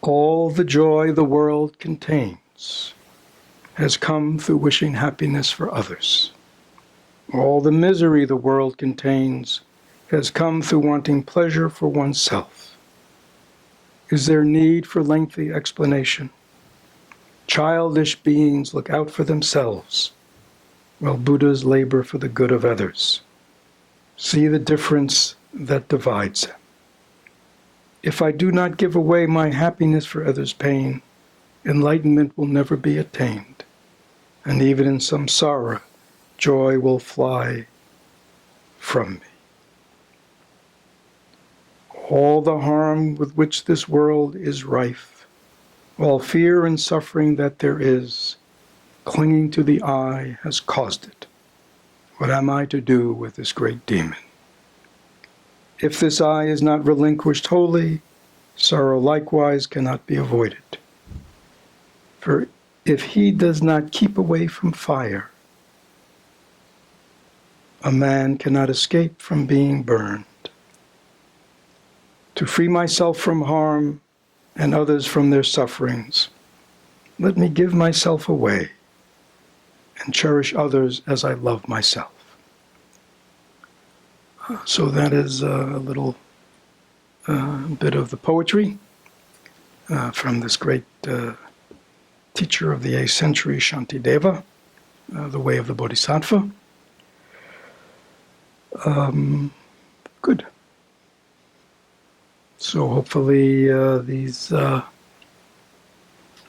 all the joy the world contains has come through wishing happiness for others. All the misery the world contains has come through wanting pleasure for oneself. Is there need for lengthy explanation? Childish beings look out for themselves, while Buddhas labor for the good of others. See the difference that divides them. If I do not give away my happiness for others' pain, enlightenment will never be attained, and even in samsara, joy will fly from me. All the harm with which this world is rife, all fear and suffering that there is, clinging to the I has caused it. What am I to do with this great demon? If this I is not relinquished wholly, sorrow likewise cannot be avoided. For if he does not keep away from fire, a man cannot escape from being burned. To free myself from harm and others from their sufferings, let me give myself away and cherish others as I love myself. So that is a little bit of the poetry from this great teacher of the 8th century, Shantideva, The Way of the Bodhisattva. Good. So hopefully these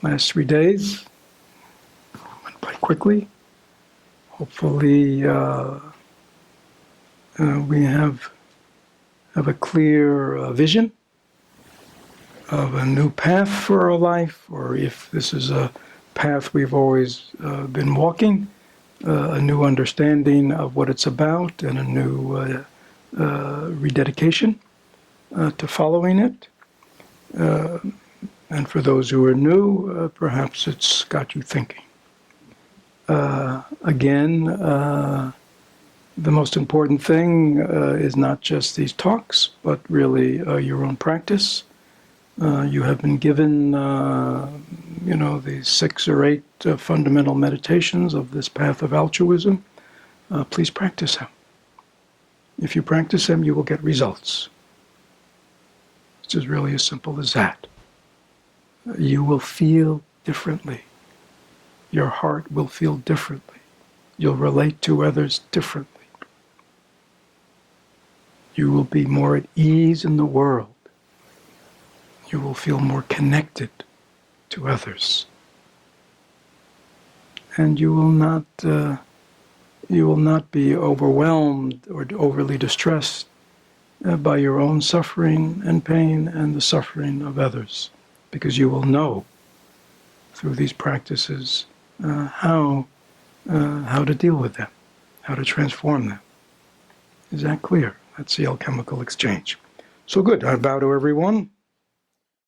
last 3 days went by quickly. Hopefully we have a clear vision of a new path for our life, or if this is a path we've always been walking, a new understanding of what it's about and a new rededication to following it. And for those who are new, perhaps it's got you thinking. Again, the most important thing is not just these talks, but really your own practice. You have been given, the 6 or 8 fundamental meditations of this path of altruism. Please practice them. If you practice them, you will get results. It's just really as simple as that. You will feel differently. Your heart will feel differently. You'll relate to others differently. You will be more at ease in the world. You will feel more connected to others. And you will not be overwhelmed or overly distressed by your own suffering and pain and the suffering of others, because you will know through these practices how to deal with them, how to transform them. Is that clear? That's the alchemical exchange. So good. I bow to everyone.